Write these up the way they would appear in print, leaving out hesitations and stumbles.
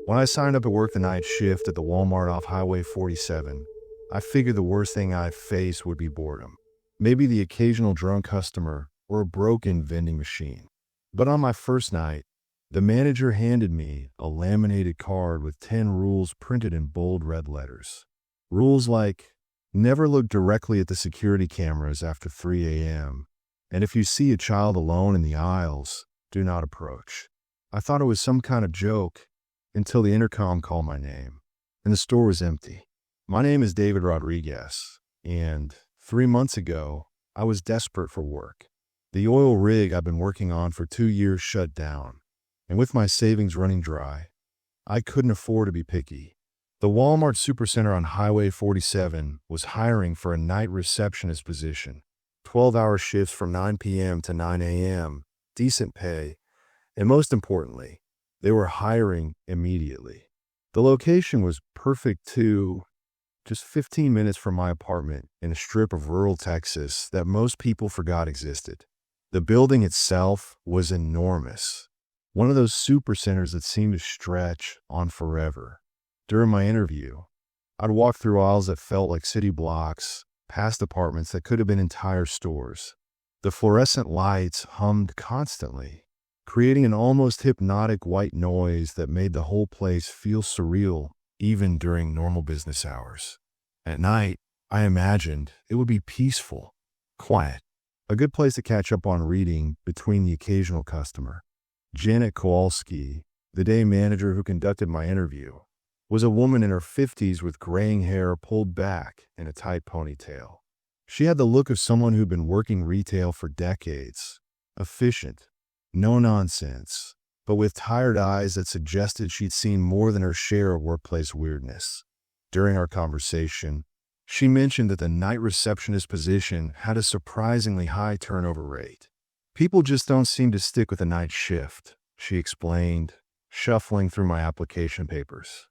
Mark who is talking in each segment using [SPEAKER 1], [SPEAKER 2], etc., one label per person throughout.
[SPEAKER 1] When I signed up to work the night shift at the Walmart off Highway 47, I figured the worst thing I'd face would be boredom. Maybe the occasional drunk customer or a broken vending machine. But on my first night, the manager handed me a laminated card with 10 rules printed in bold red letters. Rules like, never look directly at the security cameras after 3 a.m., and if you see a child alone in the aisles, do not approach. I thought it was some kind of joke until the intercom called my name, and the store was empty. My name is David Rodriguez, and 3 months ago, I was desperate for work. The oil rig I've been working on for 2 years shut down, and with my savings running dry, I couldn't afford to be picky. The Walmart Supercenter on Highway 47 was hiring for a night receptionist position, 12-hour shifts from 9 p.m. to 9 a.m., decent pay, and most importantly, they were hiring immediately. The location was perfect too, just 15 minutes from my apartment in a strip of rural Texas that most people forgot existed. The building itself was enormous, one of those supercenters that seemed to stretch on forever. During my interview, I'd walk through aisles that felt like city blocks, past apartments that could have been entire stores. The fluorescent lights hummed constantly, creating an almost hypnotic white noise that made the whole place feel surreal even during normal business hours. At night, I imagined it would be peaceful, quiet, a good place to catch up on reading between the occasional customer. Janet Kowalski, the day manager who conducted my interview, was a woman in her 50s with graying hair pulled back in a tight ponytail. She had the look of someone who'd been working retail for decades, efficient, no nonsense, but with tired eyes that suggested she'd seen more than her share of workplace weirdness. During our conversation, she mentioned that the night receptionist position had a surprisingly high turnover rate. People just don't seem to stick with a night shift, she explained, shuffling through my application papers.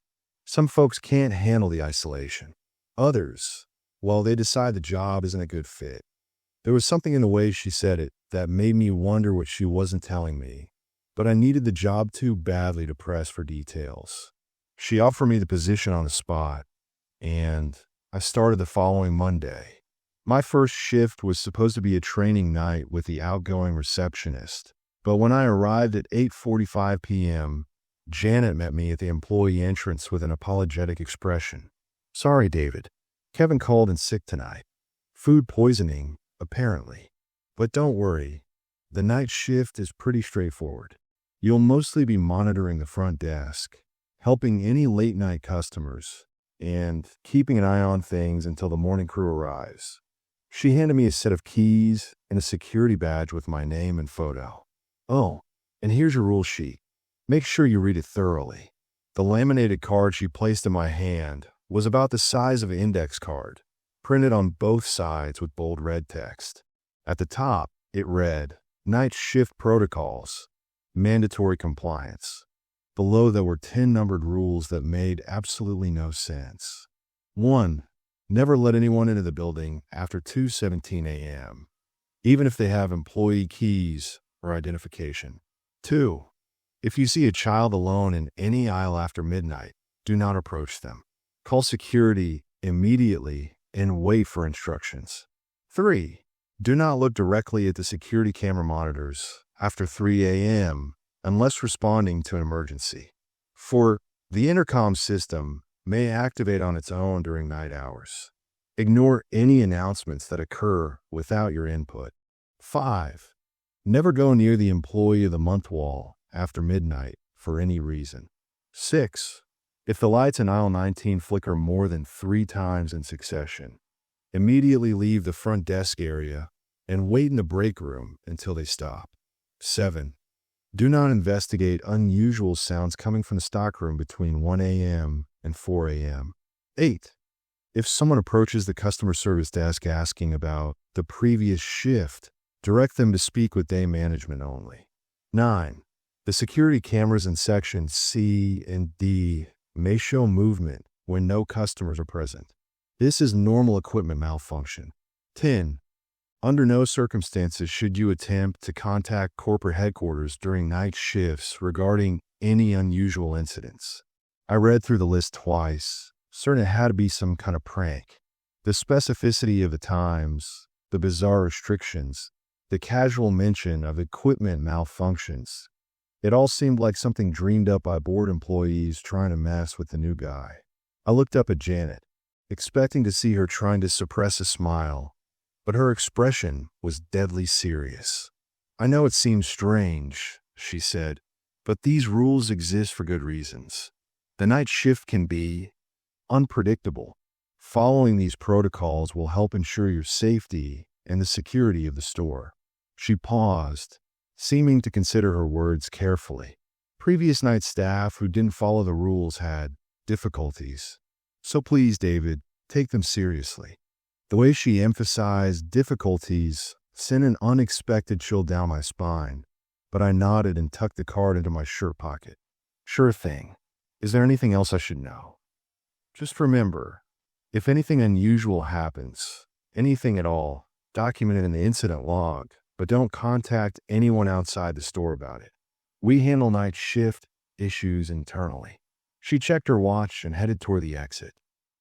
[SPEAKER 1] Some folks can't handle the isolation. Others, well, they decide the job isn't a good fit. There was something in the way she said it that made me wonder what she wasn't telling me, but I needed the job too badly to press for details. She offered me the position on the spot, and I started the following Monday. My first shift was supposed to be a training night with the outgoing receptionist, but when I arrived at 8:45 p.m., Janet met me at the employee entrance with an apologetic expression. Sorry, David. Kevin called in sick tonight. Food poisoning, apparently. But don't worry. The night shift is pretty straightforward. You'll mostly be monitoring the front desk, helping any late-night customers, and keeping an eye on things until the morning crew arrives. She handed me a set of keys and a security badge with my name and photo. Oh, and here's your rule sheet. Make sure you read it thoroughly. The laminated card she placed in my hand was about the size of an index card, printed on both sides with bold red text. At the top, it read, Night Shift Protocols, Mandatory Compliance. Below there were 10 numbered rules that made absolutely no sense. 1. Never let anyone into the building after 2:17 a.m., even if they have employee keys or identification. 2. If you see a child alone in any aisle after midnight, do not approach them. Call security immediately and wait for instructions. 3. Do not look directly at the security camera monitors after 3 a.m. unless responding to an emergency. 4. The intercom system may activate on its own during night hours. Ignore any announcements that occur without your input. 5. Never go near the Employee of the Month wall after midnight for any reason. 6. If the lights in aisle 19 flicker more than 3 times in succession, immediately leave the front desk area and wait in the break room until they stop. 7. Do not investigate unusual sounds coming from the stockroom between 1 a.m. and 4 a.m. 8. If someone approaches the customer service desk asking about the previous shift, direct them to speak with day management only. 9. The security cameras in sections C and D may show movement when no customers are present. This is normal equipment malfunction. 10. Under no circumstances should you attempt to contact corporate headquarters during night shifts regarding any unusual incidents. I read through the list twice, certain it had to be some kind of prank. The specificity of the times, the bizarre restrictions, the casual mention of equipment malfunctions. It all seemed like something dreamed up by bored employees trying to mess with the new guy. I looked up at Janet, expecting to see her trying to suppress a smile, but her expression was deadly serious. "I know it seems strange," she said, "but these rules exist for good reasons. The night shift can be unpredictable. Following these protocols will help ensure your safety and the security of the store." She paused, seeming to consider her words carefully. Previous night staff who didn't follow the rules had difficulties. So please, David, take them seriously. The way she emphasized difficulties sent an unexpected chill down my spine, but I nodded and tucked the card into my shirt pocket. "Sure thing. Is there anything else I should know?" "Just remember, if anything unusual happens, anything at all, document it in the incident log, but don't contact anyone outside the store about it. We handle night shift issues internally." She checked her watch and headed toward the exit.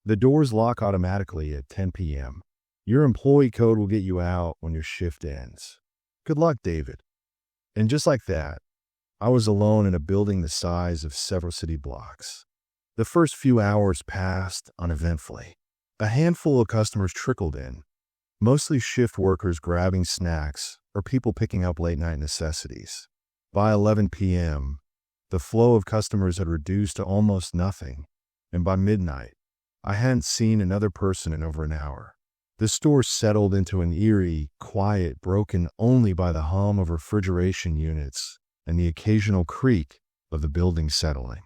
[SPEAKER 1] "The doors lock automatically at 10 p.m. Your employee code will get you out when your shift ends. Good luck, David." And just like that, I was alone in a building the size of several city blocks. The first few hours passed uneventfully. A handful of customers trickled in, mostly shift workers grabbing snacks or people picking up late-night necessities. By 11 p.m., the flow of customers had reduced to almost nothing, and by midnight, I hadn't seen another person in over an hour. The store settled into an eerie quiet broken only by the hum of refrigeration units and the occasional creak of the building settling.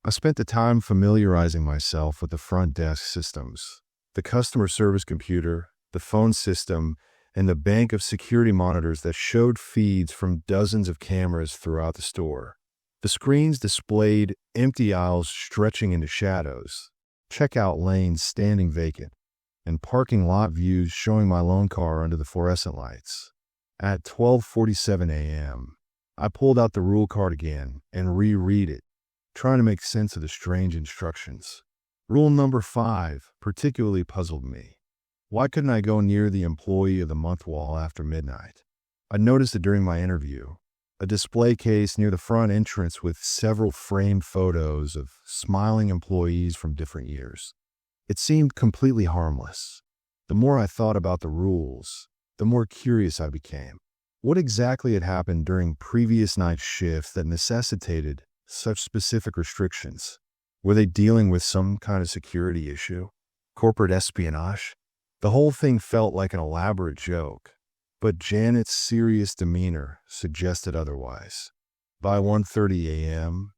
[SPEAKER 1] I spent the time familiarizing myself with the front desk systems, the customer service computer, the phone system, and the bank of security monitors that showed feeds from dozens of cameras throughout the store. The screens displayed empty aisles stretching into shadows, checkout lanes standing vacant, and parking lot views showing my loan car under the fluorescent lights. At 12:47 a.m., I pulled out the rule card again and reread it, trying to make sense of the strange instructions. Rule number 5 particularly puzzled me. Why couldn't I go near the Employee of the Month wall after midnight? I noticed it during my interview, a display case near the front entrance with several framed photos of smiling employees from different years. It seemed completely harmless. The more I thought about the rules, the more curious I became. What exactly had happened during previous night shifts that necessitated such specific restrictions? Were they dealing with some kind of security issue? Corporate espionage? The whole thing felt like an elaborate joke, but Janet's serious demeanor suggested otherwise. By 1:30 a.m.,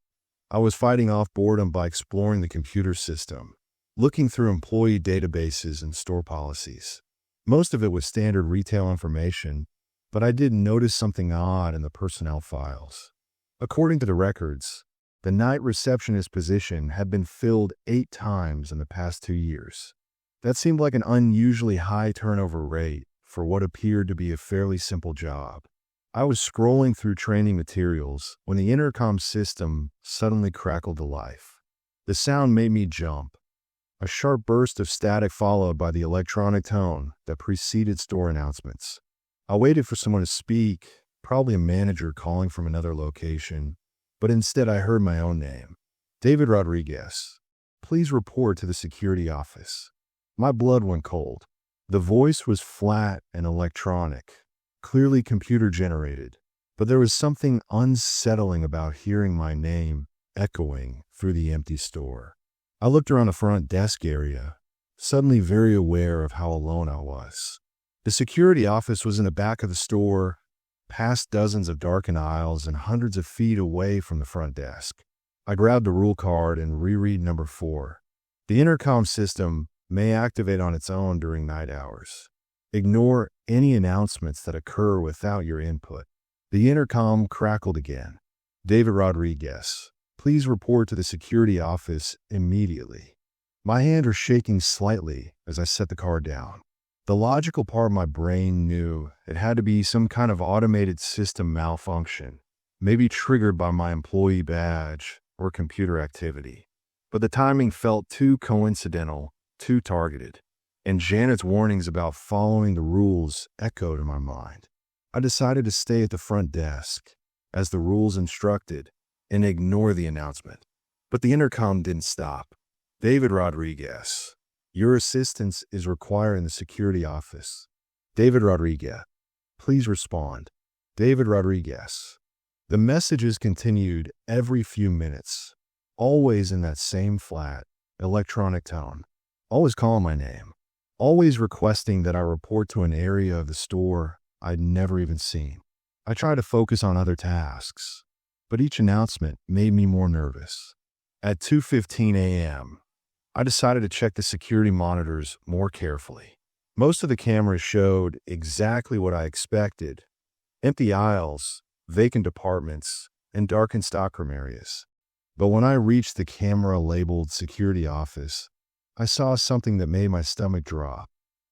[SPEAKER 1] I was fighting off boredom by exploring the computer system, looking through employee databases and store policies. Most of it was standard retail information, but I did notice something odd in the personnel files. According to the records, the night receptionist position had been filled 8 times in the past 2 years. That seemed like an unusually high turnover rate for what appeared to be a fairly simple job. I was scrolling through training materials when the intercom system suddenly crackled to life. The sound made me jump, a sharp burst of static followed by the electronic tone that preceded store announcements. I waited for someone to speak, probably a manager calling from another location, but instead I heard my own name. "David Rodriguez. Please report to the security office." My blood went cold. The voice was flat and electronic, clearly computer-generated, but there was something unsettling about hearing my name echoing through the empty store. I looked around the front desk area, suddenly very aware of how alone I was. The security office was in the back of the store, past dozens of darkened aisles and hundreds of feet away from the front desk. I grabbed the rule card and reread number 4. The intercom system may activate on its own during night hours. Ignore any announcements that occur without your input. The intercom crackled again. "David Rodriguez, please report to the security office immediately." My hands were shaking slightly as I set the card down. The logical part of my brain knew it had to be some kind of automated system malfunction, maybe triggered by my employee badge or computer activity. But the timing felt too coincidental, too targeted, and Janet's warnings about following the rules echoed in my mind. I decided to stay at the front desk, as the rules instructed, and ignore the announcement. But the intercom didn't stop. David Rodriguez, your assistance is required in the security office. David Rodriguez, please respond. David Rodriguez. The messages continued every few minutes, always in that same flat, electronic tone, always calling my name, always requesting that I report to an area of the store I'd never even seen. I tried to focus on other tasks, but each announcement made me more nervous. At 2:15 a.m., I decided to check the security monitors more carefully. Most of the cameras showed exactly what I expected: empty aisles, vacant departments, and darkened stockroom areas. But when I reached the camera-labeled security office, I saw something that made my stomach drop.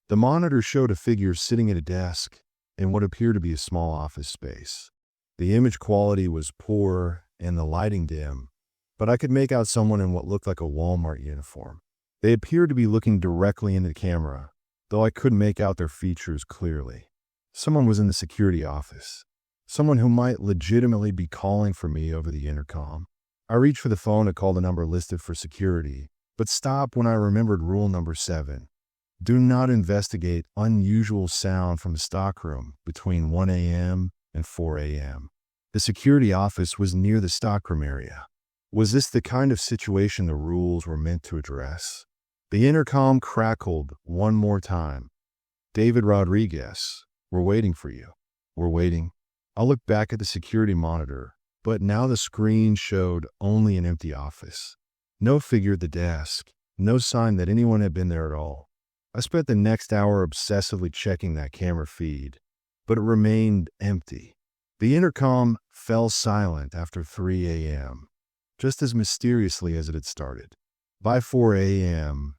[SPEAKER 1] The monitor showed a figure sitting at a desk in what appeared to be a small office space. The image quality was poor and the lighting dim, but I could make out someone in what looked like a Walmart uniform. They appeared to be looking directly into the camera, though I couldn't make out their features clearly. Someone was in the security office. Someone who might legitimately be calling for me over the intercom. I reached for the phone to call the number listed for security, but stopped when I remembered rule number 7. Do not investigate unusual sound from a stockroom between 1 a.m. and 4 a.m. The security office was near the stockroom area. Was this the kind of situation the rules were meant to address? The intercom crackled one more time. David Rodriguez, we're waiting for you. We're waiting. I looked back at the security monitor, but now the screen showed only an empty office. No figure at the desk, no sign that anyone had been there at all. I spent the next hour obsessively checking that camera feed, but it remained empty. The intercom fell silent after 3 a.m., just as mysteriously as it had started. By 4 a.m.,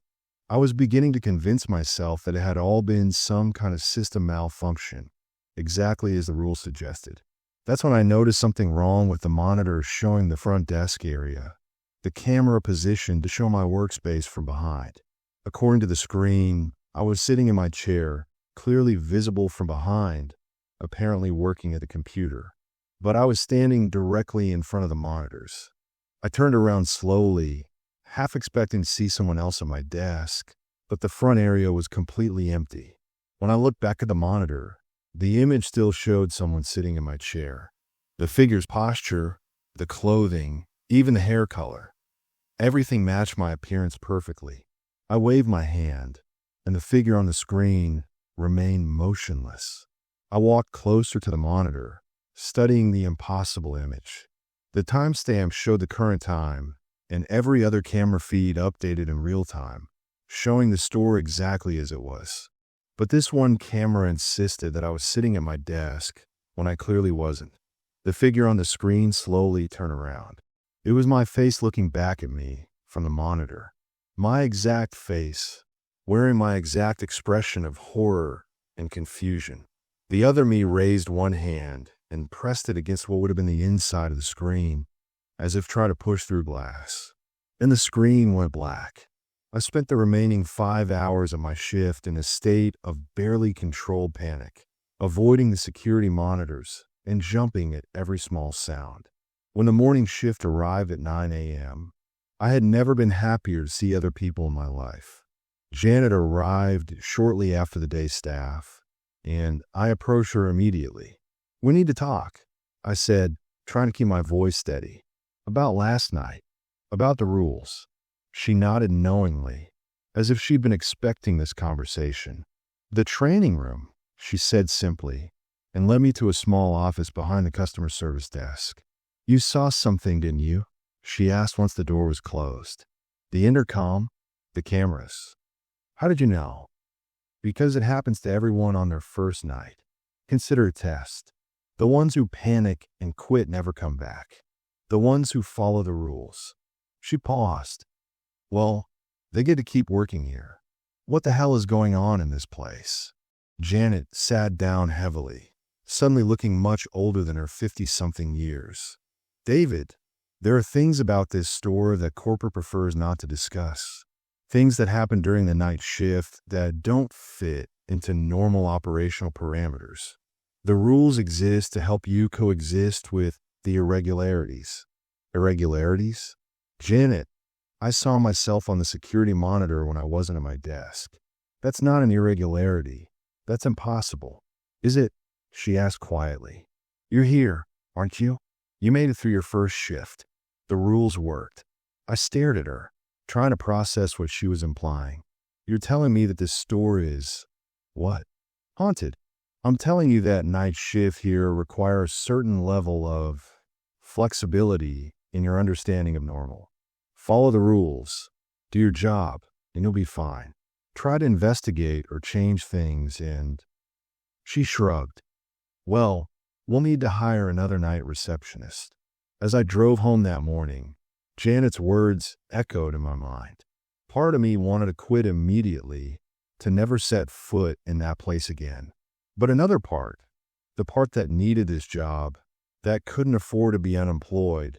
[SPEAKER 1] I was beginning to convince myself that it had all been some kind of system malfunction, exactly as the rules suggested. That's when I noticed something wrong with the monitor showing the front desk area, the camera positioned to show my workspace from behind. According to the screen, I was sitting in my chair, clearly visible from behind, apparently working at the computer. But I was standing directly in front of the monitors. I turned around slowly, half expecting to see someone else at my desk, but the front area was completely empty. When I looked back at the monitor, the image still showed someone sitting in my chair. The figure's posture, the clothing, even the hair color, everything matched my appearance perfectly. I waved my hand, and the figure on the screen remained motionless. I walked closer to the monitor, studying the impossible image. The timestamp showed the current time, and every other camera feed updated in real time, showing the store exactly as it was. But this one camera insisted that I was sitting at my desk when I clearly wasn't. The figure on the screen slowly turned around. It was my face looking back at me from the monitor. My exact face, wearing my exact expression of horror and confusion. The other me raised one hand and pressed it against what would have been the inside of the screen, as if trying to push through glass. And the screen went black. I spent the remaining 5 hours of my shift in a state of barely controlled panic, avoiding the security monitors and jumping at every small sound. When the morning shift arrived at 9 a.m., I had never been happier to see other people in my life. Janet arrived shortly after the day's staff, and I approached her immediately. "We need to talk," I said, trying to keep my voice steady. "About last night. About the rules." She nodded knowingly, as if she'd been expecting this conversation. "The training room," she said simply, and led me to a small office behind the customer service desk. "You saw something, didn't you?" she asked once the door was closed. "The intercom? The cameras. How did you know?" "Because it happens to everyone on their first night. Consider a test. The ones who panic and quit never come back. The ones who follow the rules." She paused. "Well, they get to keep working here. What the hell is going on in this place?" Janet sat down heavily, suddenly looking much older than her 50-something years. "David, There are things about this store that corporate prefers not to discuss. Things that happen during the night shift that don't fit into normal operational parameters. The rules exist to help you coexist with the irregularities. Irregularities? Janet, I saw myself on the security monitor when I wasn't at my desk. That's not an irregularity. That's impossible. Is it? She asked quietly. You're here, aren't you? You made it through your first shift. The rules worked. I stared at her, trying to process what she was implying. You're telling me that this store is… what? Haunted. I'm telling you that night shift here requires a certain level of flexibility in your understanding of normal. Follow the rules, do your job, and you'll be fine. Try to investigate or change things and… She shrugged. Well, we'll need to hire another night receptionist. As I drove home that morning, Janet's words echoed in my mind. Part of me wanted to quit immediately, to never set foot in that place again. But another part, the part that needed this job, that couldn't afford to be unemployed,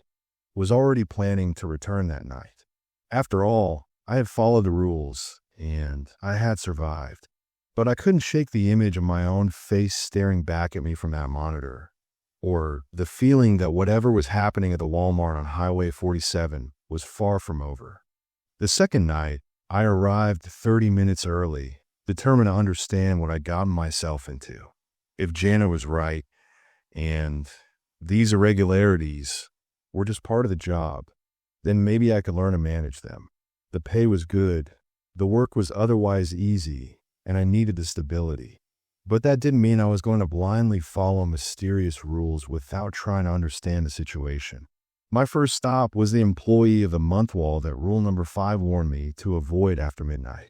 [SPEAKER 1] was already planning to return that night. After all, I had followed the rules, and I had survived. But I couldn't shake the image of my own face staring back at me from that monitor, or the feeling that whatever was happening at the Walmart on Highway 47 was far from over. The second night, I arrived 30 minutes early, determined to understand what I'd gotten myself into. If Jana was right, and these irregularities were just part of the job, then maybe I could learn to manage them. The pay was good, the work was otherwise easy, and I needed the stability. But that didn't mean I was going to blindly follow mysterious rules without trying to understand the situation. My first stop was the Employee of the Month wall that rule number 5 warned me to avoid after midnight.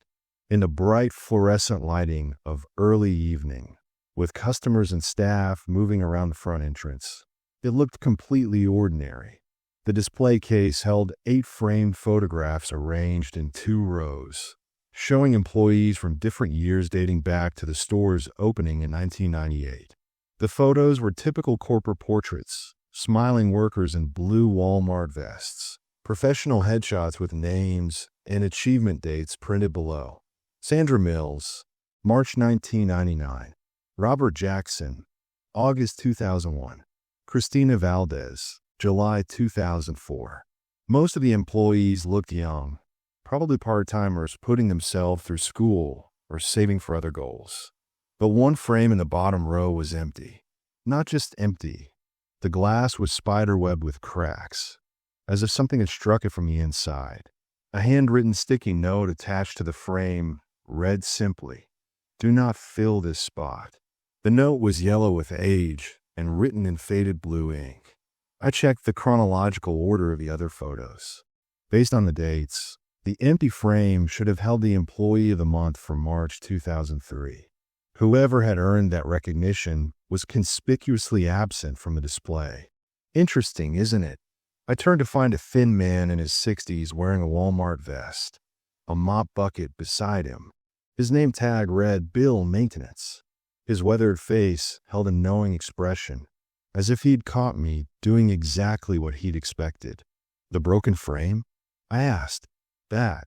[SPEAKER 1] In the bright fluorescent lighting of early evening, with customers and staff moving around the front entrance, it looked completely ordinary. The display case held 8 framed photographs arranged in 2 rows, showing employees from different years dating back to the store's opening in 1998. The photos were typical corporate portraits, smiling workers in blue Walmart vests, professional headshots with names and achievement dates printed below. Sandra Mills, March 1999. Robert Jackson, August 2001. Christina Valdez, July 2004. Most of the employees looked young, probably part-timers putting themselves through school or saving for other goals. But one frame in the bottom row was empty. Not just empty. The glass was spiderwebbed with cracks, as if something had struck it from the inside. A handwritten sticky note attached to the frame read simply, "Do not fill this spot." The note was yellow with age and written in faded blue ink. I checked the chronological order of the other photos. Based on the dates, the empty frame should have held the Employee of the Month for March 2003. Whoever had earned that recognition was conspicuously absent from the display. Interesting, isn't it? I turned to find a thin man in his 60s wearing a Walmart vest, a mop bucket beside him. His name tag read Bill Maintenance. His weathered face held a knowing expression, as if he'd caught me doing exactly what he'd expected. The broken frame? I asked. That,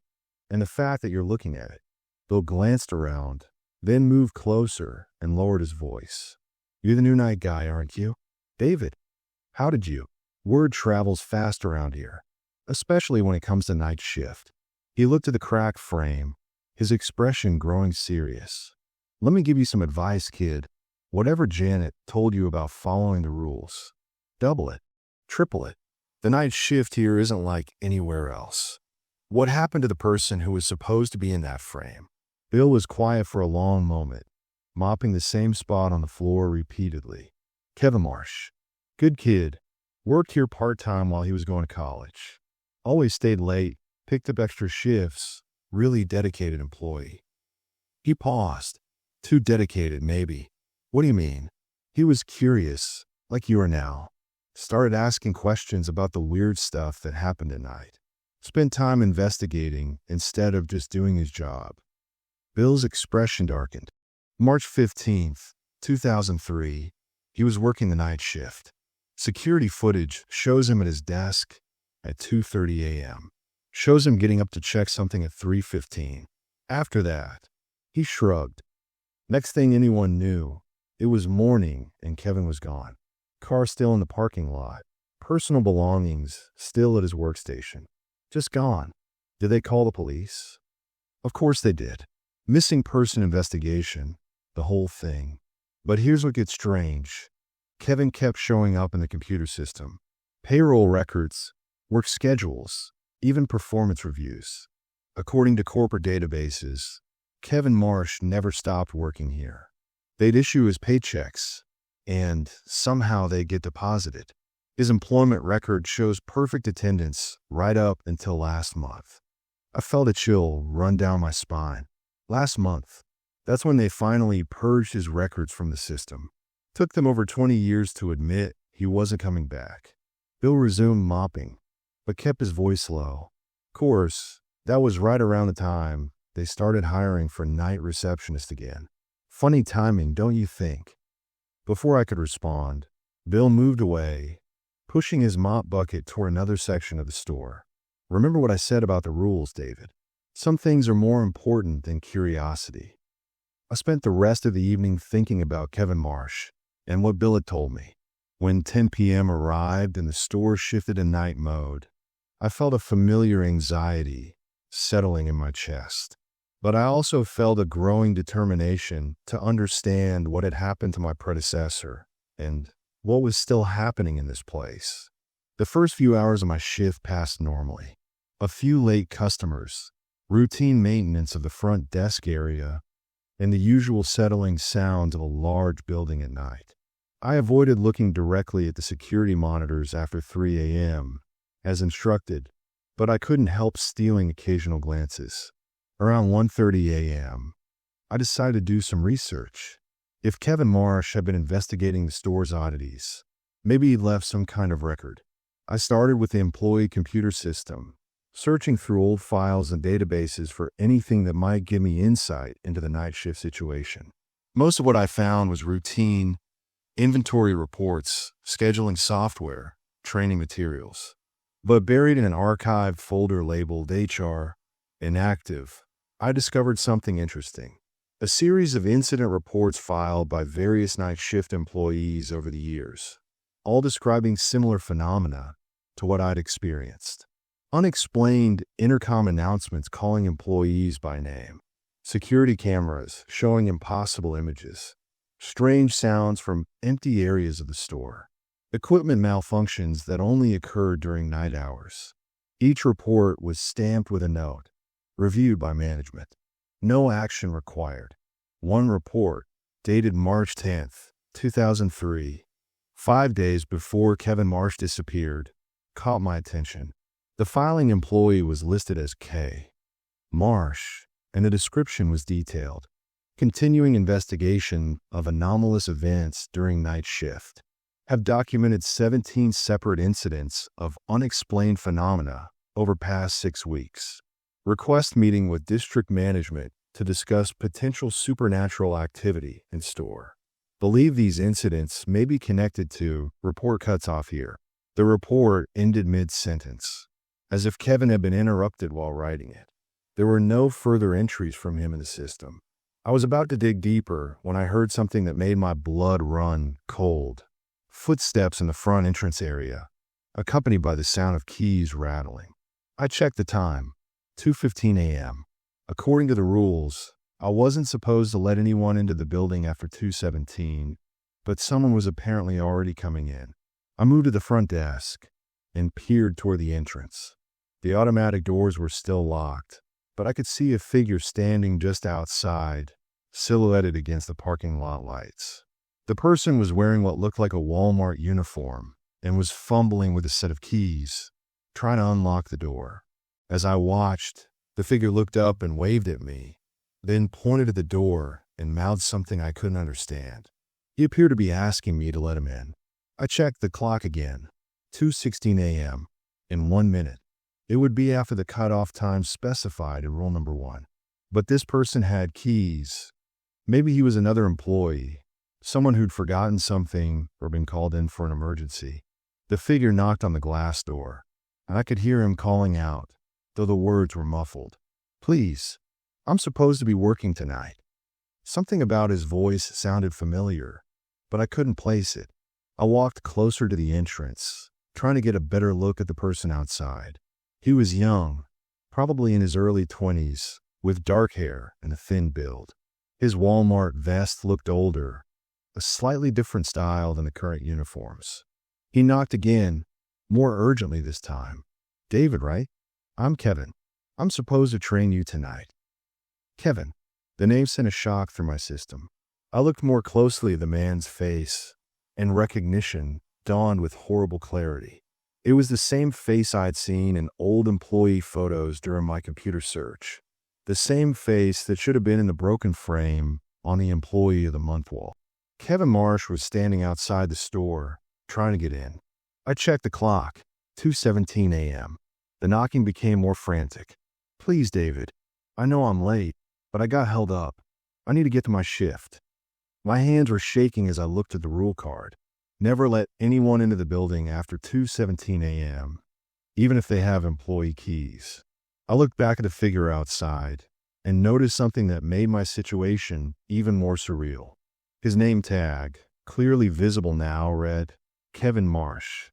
[SPEAKER 1] and the fact that you're looking at it. Bill glanced around, then moved closer and lowered his voice. You're the new night guy, aren't you? David. How did you? Word travels fast around here, especially when it comes to night shift. He looked at the cracked frame, his expression growing serious. Let me give you some advice, kid. Whatever Janet told you about following the rules, double it, triple it. The night shift here isn't like anywhere else. What happened to the person who was supposed to be in that frame? Bill was quiet for a long moment, mopping the same spot on the floor repeatedly. Kevin Marsh. Good kid. Worked here part-time while he was going to college. Always stayed late, picked up extra shifts. Really dedicated employee. He paused. Too dedicated, maybe. What do you mean? He was curious, like you are now. Started asking questions about the weird stuff that happened at night. Spent time investigating instead of just doing his job. Bill's expression darkened. March 15th, 2003. He was working the night shift. Security footage shows him at his desk, at 2:30 a.m. Shows him getting up to check something at 3:15. After that, he shrugged. Next thing anyone knew, it was morning and Kevin was gone. Car still in the parking lot. Personal belongings still at his workstation. Just gone. Did they call the police? Of course they did. Missing person investigation, the whole thing. But here's what gets strange. Kevin kept showing up in the computer system. Payroll records, work schedules, even performance reviews. According to corporate databases, Kevin Marsh never stopped working here. They'd issue his paychecks, and somehow they'd get deposited. His employment record shows perfect attendance right up until last month. I felt a chill run down my spine. Last month, that's when they finally purged his records from the system. Took them over 20 years to admit he wasn't coming back. Bill resumed mopping, but kept his voice low. Of course, that was right around the time they started hiring for night receptionist again. Funny timing, don't you think? Before I could respond, Bill moved away, pushing his mop bucket toward another section of the store. Remember what I said about the rules, David. Some things are more important than curiosity. I spent the rest of the evening thinking about Kevin Marsh and what Bill had told me. When 10 p.m. arrived and the store shifted to night mode, I felt a familiar anxiety settling in my chest. But I also felt a growing determination to understand what had happened to my predecessor and what was still happening in this place. The first few hours of my shift passed normally. A few late customers, routine maintenance of the front desk area, and the usual settling sounds of a large building at night. I avoided looking directly at the security monitors after 3 a.m., as instructed, but I couldn't help stealing occasional glances. Around 1:30 a.m., I decided to do some research. If Kevin Marsh had been investigating the store's oddities, maybe he'd left some kind of record. I started with the employee computer system, searching through old files and databases for anything that might give me insight into the night shift situation. Most of what I found was routine, inventory reports, scheduling software, training materials. But buried in an archived folder labeled HR Inactive, I discovered something interesting. A series of incident reports filed by various night shift employees over the years, all describing similar phenomena to what I'd experienced. Unexplained intercom announcements calling employees by name, security cameras showing impossible images, strange sounds from empty areas of the store, equipment malfunctions that only occurred during night hours. Each report was stamped with a note, reviewed by management. No action required. One report, dated March 10th, 2003, 5 days before Kevin Marsh disappeared, caught my attention. The filing employee was listed as K. Marsh, and the description was detailed. Continuing investigation of anomalous events during night shift. Have documented 17 separate incidents of unexplained phenomena over past 6 weeks. Request meeting with district management to discuss potential supernatural activity in store. Believe these incidents may be connected to report cuts off here. The report ended mid-sentence, as if Kevin had been interrupted while writing it. There were no further entries from him in the system. I was about to dig deeper when I heard something that made my blood run cold. Footsteps in the front entrance area, accompanied by the sound of keys rattling. I checked the time, 2:15 a.m. According to the rules, I wasn't supposed to let anyone into the building after 2:17, but someone was apparently already coming in. I moved to the front desk and peered toward the entrance. The automatic doors were still locked, but I could see a figure standing just outside, silhouetted against the parking lot lights. The person was wearing what looked like a Walmart uniform and was fumbling with a set of keys, trying to unlock the door. As I watched, the figure looked up and waved at me, then pointed at the door and mouthed something I couldn't understand. He appeared to be asking me to let him in. I checked the clock again, 2:16 a.m., in 1 minute. It would be after the cutoff time specified in rule number 1. But this person had keys. Maybe he was another employee, someone who'd forgotten something or been called in for an emergency. The figure knocked on the glass door. and I could hear him calling out, though the words were muffled. "Please, I'm supposed to be working tonight." Something about his voice sounded familiar, but I couldn't place it. I walked closer to the entrance, trying to get a better look at the person outside. He was young, probably in his early 20s, with dark hair and a thin build. His Walmart vest looked older, a slightly different style than the current uniforms. He knocked again, more urgently this time. "David, right? I'm Kevin. I'm supposed to train you tonight." Kevin. The name sent a shock through my system. I looked more closely at the man's face, and recognition dawned with horrible clarity. It was the same face I'd seen in old employee photos during my computer search. The same face that should have been in the broken frame on the Employee of the Month wall. Kevin Marsh was standing outside the store, trying to get in. I checked the clock, 2:17 a.m. The knocking became more frantic. "Please, David, I know I'm late, but I got held up. I need to get to my shift." My hands were shaking as I looked at the rule card. Never let anyone into the building after 2:17 a.m., even if they have employee keys. I looked back at the figure outside and noticed something that made my situation even more surreal. His name tag, clearly visible now, read, "Kevin Marsh,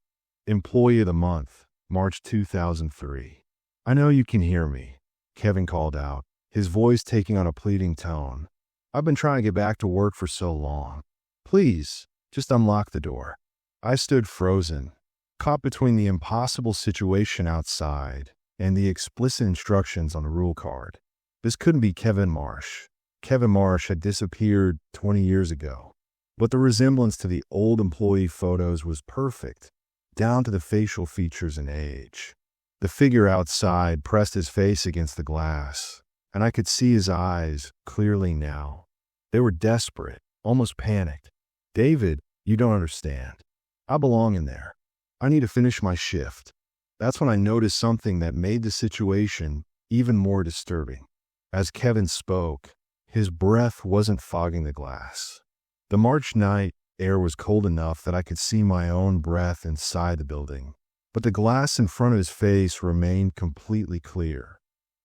[SPEAKER 1] Employee of the Month, March 2003. "I know you can hear me," Kevin called out, his voice taking on a pleading tone. "I've been trying to get back to work for so long. Please, just unlock the door." I stood frozen, caught between the impossible situation outside and the explicit instructions on the rule card. This couldn't be Kevin Marsh. Kevin Marsh had disappeared 20 years ago. But the resemblance to the old employee photos was perfect, down to the facial features and age. The figure outside pressed his face against the glass, and I could see his eyes clearly now. They were desperate, almost panicked. "David, you don't understand. I belong in there. I need to finish my shift." That's when I noticed something that made the situation even more disturbing. As Kevin spoke, his breath wasn't fogging the glass. The March night air was cold enough that I could see my own breath inside the building, but the glass in front of his face remained completely clear.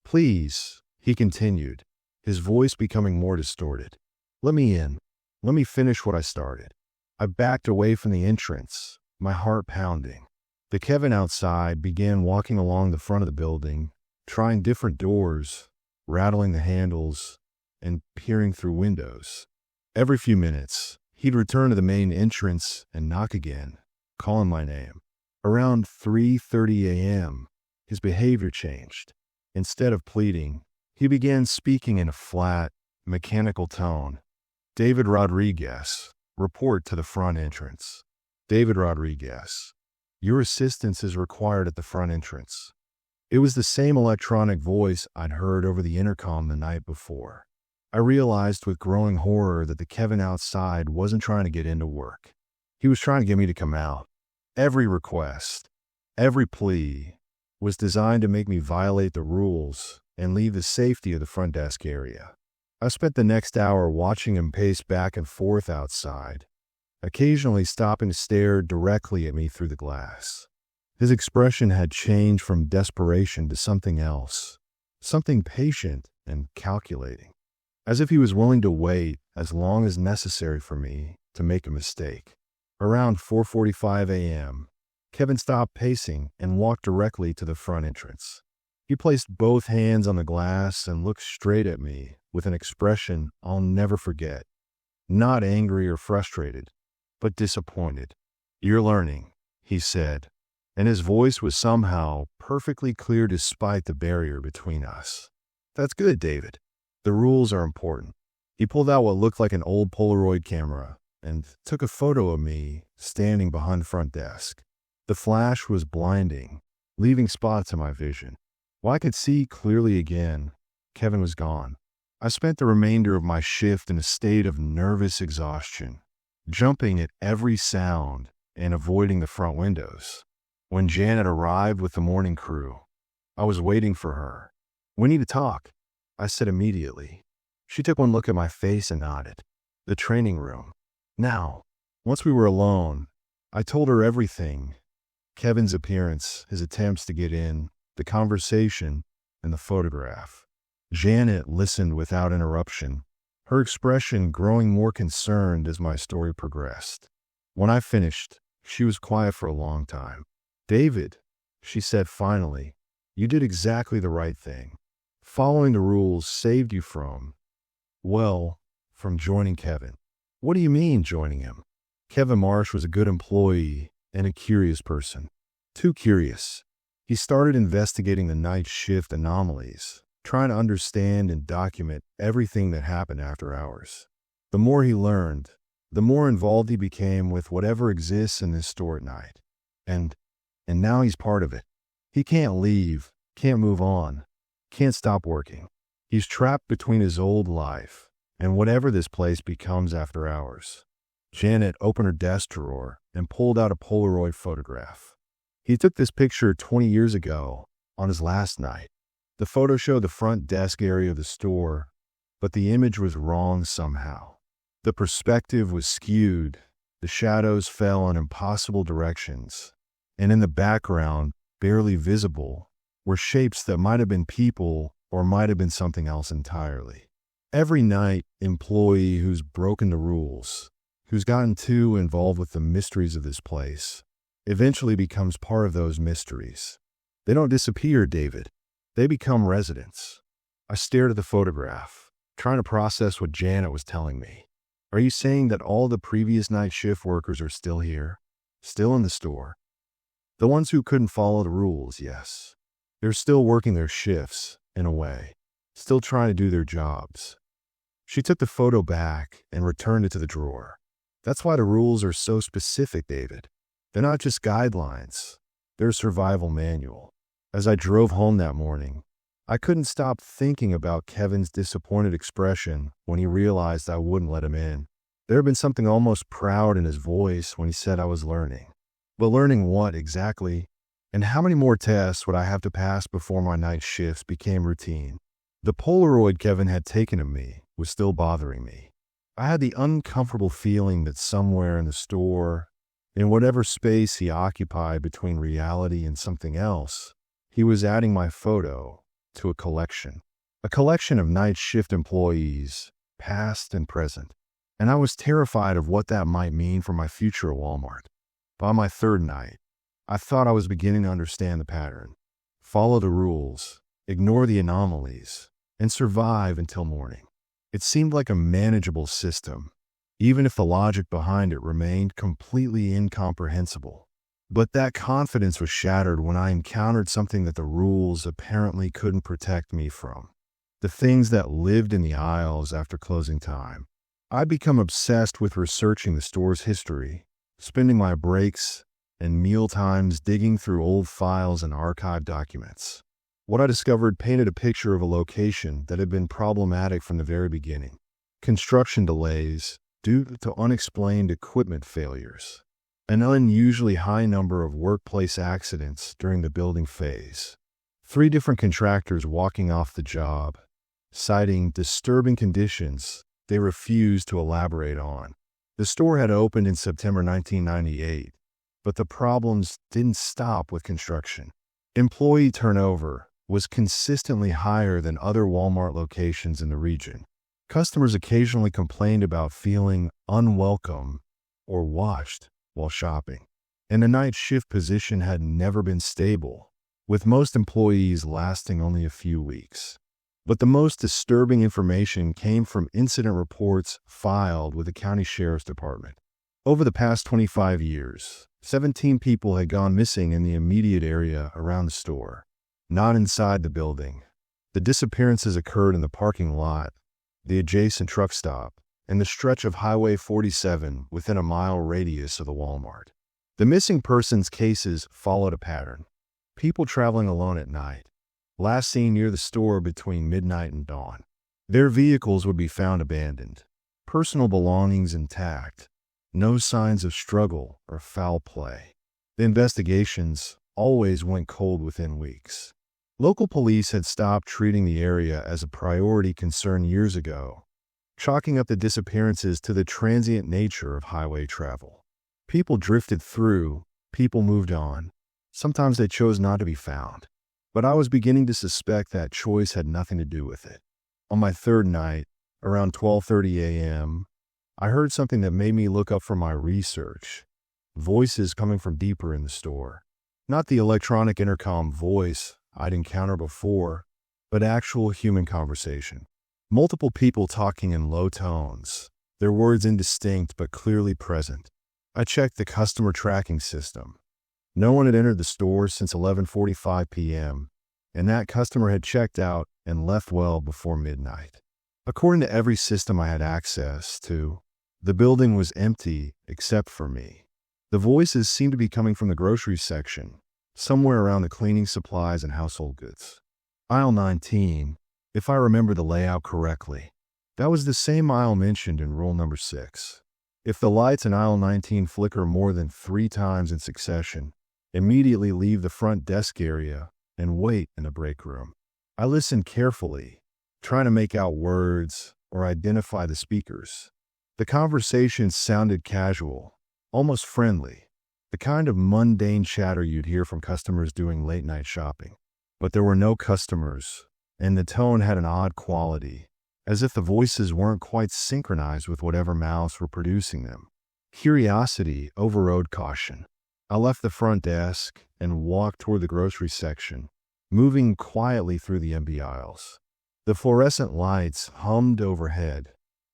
[SPEAKER 1] "Please," he continued, his voice becoming more distorted. "Let me in. Let me finish what I started." I backed away from the entrance, my heart pounding. The Kevin outside began walking along the front of the building, trying different doors, rattling the handles, and peering through windows. Every few minutes, he'd return to the main entrance and knock again, calling my name. Around 3:30 a.m., his behavior changed. Instead of pleading, he began speaking in a flat, mechanical tone. "David Rodriguez, report to the front entrance. David Rodriguez, your assistance is required at the front entrance." It was the same electronic voice I'd heard over the intercom the night before. I realized with growing horror that the Kevin outside wasn't trying to get into work. He was trying to get me to come out. Every request, every plea, was designed to make me violate the rules and leave the safety of the front desk area. I spent the next hour watching him pace back and forth outside, occasionally stopping to stare directly at me through the glass. His expression had changed from desperation to something else, something patient and calculating, as if he was willing to wait as long as necessary for me to make a mistake. Around 4:45 a.m., Kevin stopped pacing and walked directly to the front entrance. He placed both hands on the glass and looked straight at me with an expression I'll never forget. Not angry or frustrated, but disappointed. "You're learning," he said, and his voice was somehow perfectly clear despite the barrier between us. "That's good, David. The rules are important." He pulled out what looked like an old Polaroid camera and took a photo of me standing behind the front desk. The flash was blinding, leaving spots in my vision. While I could see clearly again, Kevin was gone. I spent the remainder of my shift in a state of nervous exhaustion, jumping at every sound and avoiding the front windows. When Janet arrived with the morning crew, I was waiting for her. "We need to talk," I said immediately. She took one look at my face and nodded. "The training room." Now, once we were alone, I told her everything, Kevin's appearance, his attempts to get in, the conversation, and the photograph. Janet listened without interruption, her expression growing more concerned as my story progressed. When I finished, she was quiet for a long time. "David," she said finally, "you did exactly the right thing. Following the rules saved you from joining Kevin." "What do you mean, joining him?" "Kevin Marsh was a good employee and a curious person. Too curious. He started investigating the night shift anomalies, trying to understand and document everything that happened after hours. The more he learned, the more involved he became with whatever exists in this store at night. And now he's part of it. He can't leave, can't move on, can't stop working. He's trapped between his old life and whatever this place becomes after hours." Janet opened her desk drawer and pulled out a Polaroid photograph. "He took this picture 20 years ago, on his last night. The photo showed the front desk area of the store, but the image was wrong somehow. The perspective was skewed, the shadows fell in impossible directions, and in the background, barely visible, were shapes that might have been people or might have been something else entirely. Every night, employee who's broken the rules, who's gotten too involved with the mysteries of this place, eventually becomes part of those mysteries. They don't disappear, David. They become residents." I stared at the photograph, trying to process what Janet was telling me. "Are you saying that all the previous night shift workers are still here? Still in the store?" "The ones who couldn't follow the rules, yes. They're still working their shifts, in a way. Still trying to do their jobs." She took the photo back and returned it to the drawer. "That's why the rules are so specific, David. They're not just guidelines. They're a survival manual." As I drove home that morning, I couldn't stop thinking about Kevin's disappointed expression when he realized I wouldn't let him in. There had been something almost proud in his voice when he said I was learning. But learning what exactly? And how many more tests would I have to pass before my night shifts became routine? The Polaroid Kevin had taken of me was still bothering me. I had the uncomfortable feeling that somewhere in the store, in whatever space he occupied between reality and something else, he was adding my photo to a collection of night shift employees, past and present. And I was terrified of what that might mean for my future at Walmart. By my third night, I thought I was beginning to understand the pattern. Follow the rules, ignore the anomalies, and survive until morning. It seemed like a manageable system, even if the logic behind it remained completely incomprehensible. But that confidence was shattered when I encountered something that the rules apparently couldn't protect me from. The things that lived in the aisles after closing time. I'd become obsessed with researching the store's history, spending my breaks and meal times digging through old files and archived documents. What I discovered painted a picture of a location that had been problematic from the very beginning. Construction delays due to unexplained equipment failures. An unusually high number of workplace accidents during the building phase. 3 different contractors walking off the job, citing disturbing conditions they refused to elaborate on. The store had opened in September 1998, but the problems didn't stop with construction. Employee turnover was consistently higher than other Walmart locations in the region. Customers occasionally complained about feeling unwelcome or watched while shopping. And the night shift position had never been stable, with most employees lasting only a few weeks. But the most disturbing information came from incident reports filed with the county sheriff's department. Over the past 25 years, 17 people had gone missing in the immediate area around the store, not inside the building. The disappearances occurred in the parking lot, the adjacent truck stop, and the stretch of Highway 47 within a mile radius of the Walmart. The missing persons cases followed a pattern. People traveling alone at night, last seen near the store between midnight and dawn. Their vehicles would be found abandoned, personal belongings intact, no signs of struggle or foul play. The investigations always went cold within weeks. Local police had stopped treating the area as a priority concern years ago, chalking up the disappearances to the transient nature of highway travel. People drifted through, people moved on, Sometimes they chose not to be found, but I was beginning to suspect that choice had nothing to do with it. On my third night, around 12:30 a.m., I heard something that made me look up from my research. Voices coming from deeper in the store. Not the electronic intercom voice I'd encountered before, but actual human conversation. Multiple people talking in low tones, their words indistinct but clearly present. I checked the customer tracking system. No one had entered the store since 11:45 p.m., and that customer had checked out and left well before midnight. According to every system I had access to, the building was empty except for me. The voices seemed to be coming from the grocery section, somewhere around the cleaning supplies and household goods. Aisle 19, if I remember the layout correctly. That was the same aisle mentioned in rule number 6. If the lights in aisle 19 flicker more than 3 times in succession, immediately leave the front desk area and wait in the break room. I listened carefully, trying to make out words or identify the speakers. The conversation sounded casual, almost friendly, the kind of mundane chatter you'd hear from customers doing late-night shopping. But there were no customers, and the tone had an odd quality, as if the voices weren't quite synchronized with whatever mouths were producing them. Curiosity overrode caution. I left the front desk and walked toward the grocery section, moving quietly through the empty aisles. The fluorescent lights hummed overhead,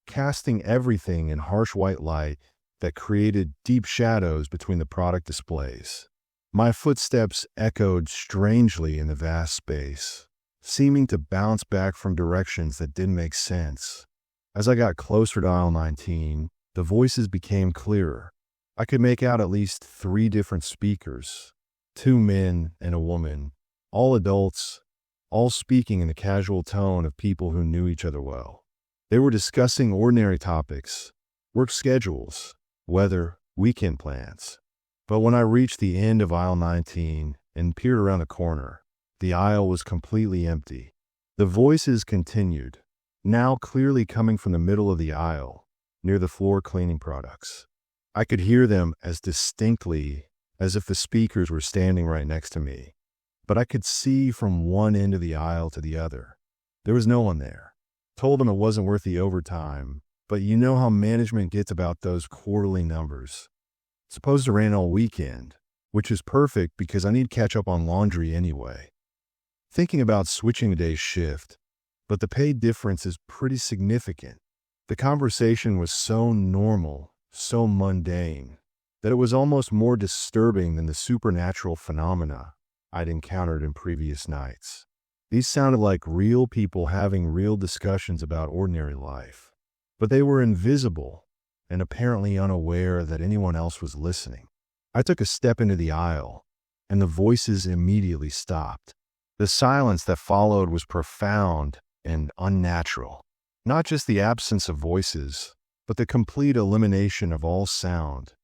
[SPEAKER 1] casting everything in harsh white light that created deep shadows between the product displays. My footsteps echoed strangely in the vast space, seeming to bounce back from directions that didn't make sense. As I got closer to aisle 19, the voices became clearer. I could make out at least 3 different speakers, 2 men and a woman, all adults, all speaking in the casual tone of people who knew each other well. They were discussing ordinary topics, work schedules, weather, weekend plans. But when I reached the end of aisle 19 and peered around the corner, the aisle was completely empty. The voices continued, now clearly coming from the middle of the aisle, near the floor cleaning products. I could hear them as distinctly as if the speakers were standing right next to me, but I could see from one end of the aisle to the other. There was no one there. Told them it wasn't worth the overtime, but you know how management gets about those quarterly numbers. Supposed to rain all weekend, which is perfect because I need to catch up on laundry anyway. Thinking about switching a day's shift, but the pay difference is pretty significant. The conversation was so normal, so mundane, that it was almost more disturbing than the supernatural phenomena I'd encountered in previous nights. These sounded like real people having real discussions about ordinary life, but they were invisible and apparently unaware that anyone else was listening. I took a step into the aisle, and the voices immediately stopped. The silence that followed was profound and unnatural. Not just the absence of voices, but the complete elimination of all sound.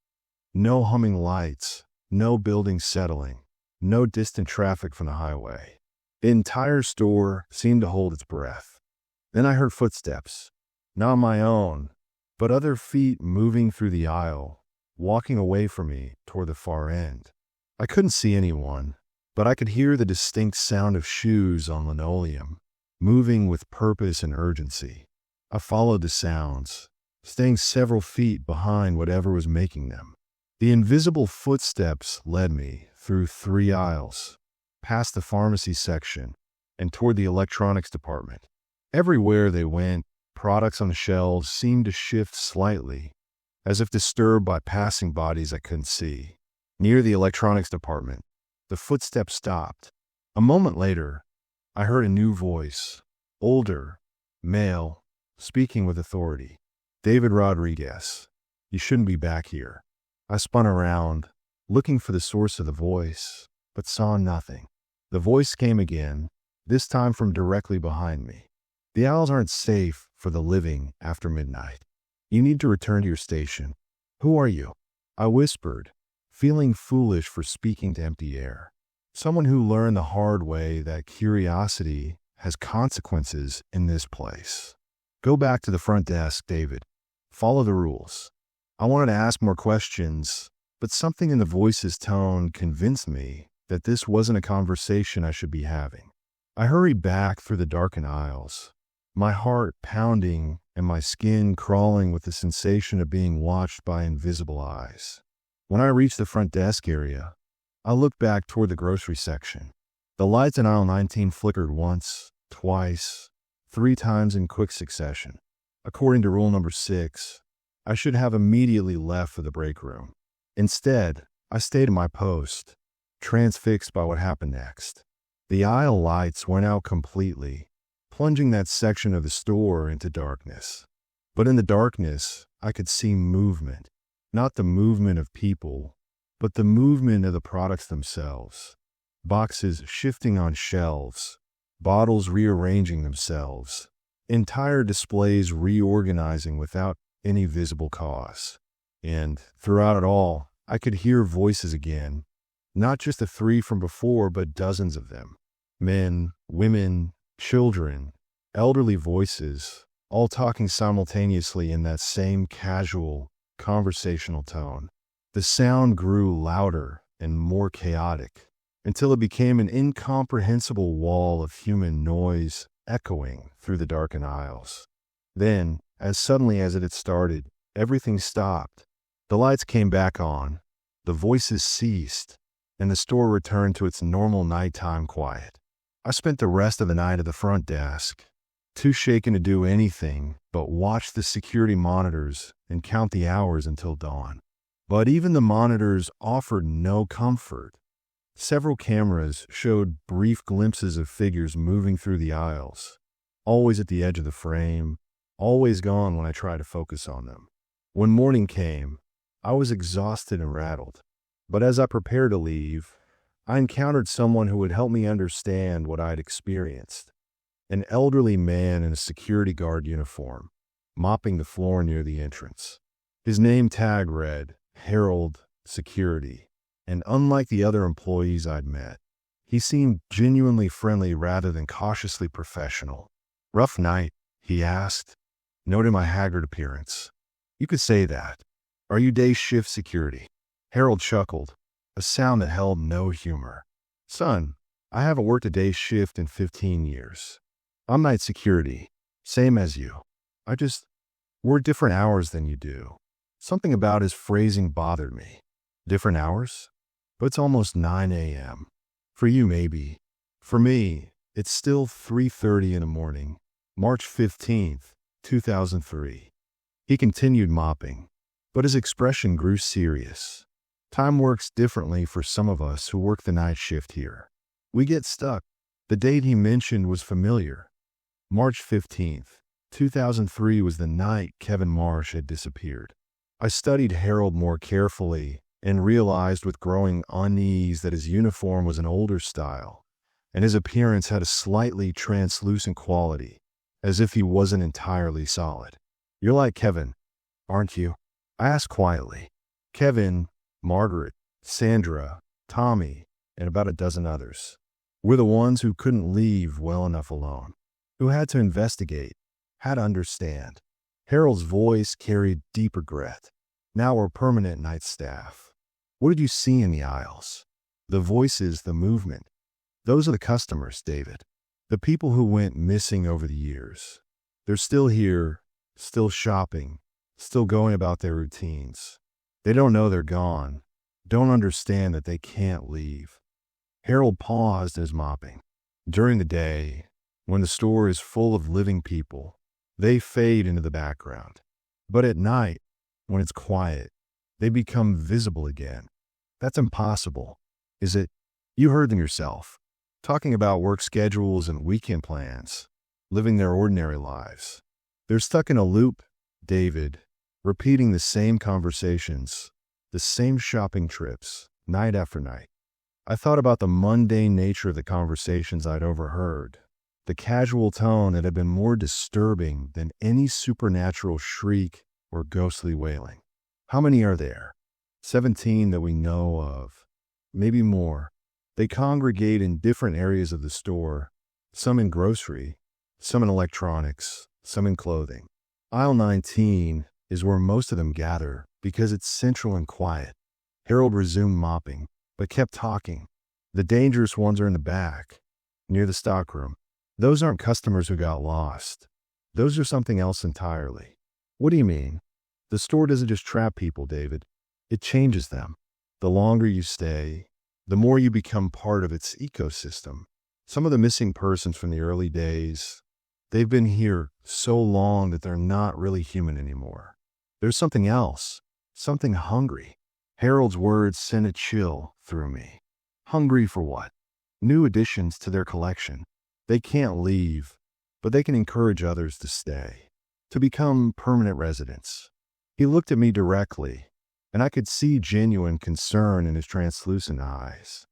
[SPEAKER 1] No humming lights, no buildings settling, no distant traffic from the highway. The entire store seemed to hold its breath. Then I heard footsteps, not my own, but other feet moving through the aisle, walking away from me toward the far end. I couldn't see anyone, but I could hear the distinct sound of shoes on linoleum, moving with purpose and urgency. I followed the sounds, staying several feet behind whatever was making them. The invisible footsteps led me through 3 aisles, past the pharmacy section, and toward the electronics department. Everywhere they went, products on the shelves seemed to shift slightly, as if disturbed by passing bodies I couldn't see. Near the electronics department, the footsteps stopped. A moment later, I heard a new voice, older, male, speaking with authority. "David Rodriguez, you shouldn't be back here." I spun around, looking for the source of the voice, but saw nothing. The voice came again, this time from directly behind me. "The aisles aren't safe for the living after midnight. You need to return to your station." "Who are you?" I whispered, feeling foolish for speaking to empty air. Someone who learned the hard way that curiosity has consequences in this place. "Go back to the front desk, David. Follow the rules." I wanted to ask more questions, but something in the voice's tone convinced me that this wasn't a conversation I should be having. I hurried back through the darkened aisles, my heart pounding and my skin crawling with the sensation of being watched by invisible eyes. When I reached the front desk area, I looked back toward the grocery section. The lights in aisle 19 flickered once, twice, 3 times in quick succession. According to rule number 6, I should have immediately left for the break room. Instead, I stayed at my post, transfixed by what happened next. The aisle lights went out completely, plunging that section of the store into darkness. But in the darkness, I could see movement. Not the movement of people, but the movement of the products themselves. Boxes shifting on shelves, bottles rearranging themselves, entire displays reorganizing without any visible cause. And throughout it all, I could hear voices again, not just the 3 from before, but dozens of them. Men, women, children, elderly voices, all talking simultaneously in that same casual, conversational tone. The sound grew louder and more chaotic, until it became an incomprehensible wall of human noise echoing through the darkened aisles. Then, as suddenly as it had started, everything stopped. The lights came back on, the voices ceased, and the store returned to its normal nighttime quiet. I spent the rest of the night at the front desk, too shaken to do anything but watch the security monitors and count the hours until dawn. But even the monitors offered no comfort. Several cameras showed brief glimpses of figures moving through the aisles, always at the edge of the frame, always gone when I tried to focus on them. When morning came, I was exhausted and rattled. But as I prepared to leave, I encountered someone who would help me understand what I'd experienced. An elderly man in a security guard uniform, mopping the floor near the entrance. His name tag read, Harold Security, and unlike the other employees I'd met, he seemed genuinely friendly rather than cautiously professional. "Rough night?" he asked, noting my haggard appearance. "You could say that. Are you day shift security?" Harold chuckled, a sound that held no humor. "Son, I haven't worked a day shift in 15 years. I'm night security, same as you. I just work different hours than you do." Something about his phrasing bothered me. Different hours? But it's almost 9 a.m. For you, maybe. For me, it's still 3:30 in the morning, March 15th, 2003. He continued mopping, but his expression grew serious. Time works differently for some of us who work the night shift here. We get stuck. The date he mentioned was familiar. March 15th, 2003 was the night Kevin Marsh had disappeared. I studied Harold more carefully and realized with growing unease that his uniform was an older style, and his appearance had a slightly translucent quality, as if he wasn't entirely solid. "You're like Kevin, aren't you?" I asked quietly. Kevin, Margaret, Sandra, Tommy, and about a dozen others were the ones who couldn't leave well enough alone, who had to investigate, had to understand. Harold's voice carried deep regret. "Now we're permanent night staff. What did you see in the aisles?" "The voices, the movement. Those are the customers, David. The people who went missing over the years. They're still here, still shopping, still going about their routines. They don't know they're gone, don't understand that they can't leave." Harold paused in his mopping. During the day, when the store is full of living people, they fade into the background. But at night, when it's quiet, they become visible again. That's impossible, is it? You heard them yourself, talking about work schedules and weekend plans, living their ordinary lives. They're stuck in a loop, David, repeating the same conversations, the same shopping trips, night after night. I thought about the mundane nature of the conversations I'd overheard, the casual tone that had been more disturbing than any supernatural shriek or ghostly wailing. How many are there? 17 that we know of. Maybe more. They congregate in different areas of the store, some in grocery, some in electronics, some in clothing. Aisle 19 is where most of them gather because it's central and quiet. Harold resumed mopping, but kept talking. The dangerous ones are in the back, near the stockroom. Those aren't customers who got lost. Those are something else entirely. What do you mean? The store doesn't just trap people, David. It changes them. The longer you stay, the more you become part of its ecosystem. Some of the missing persons from the early days, they've been here so long that they're not really human anymore. There's something else, something hungry. Harold's words sent a chill through me. Hungry for what? New additions to their collection. They can't leave, but they can encourage others to stay, to become permanent residents. He looked at me directly, and I could see genuine concern in his translucent eyes.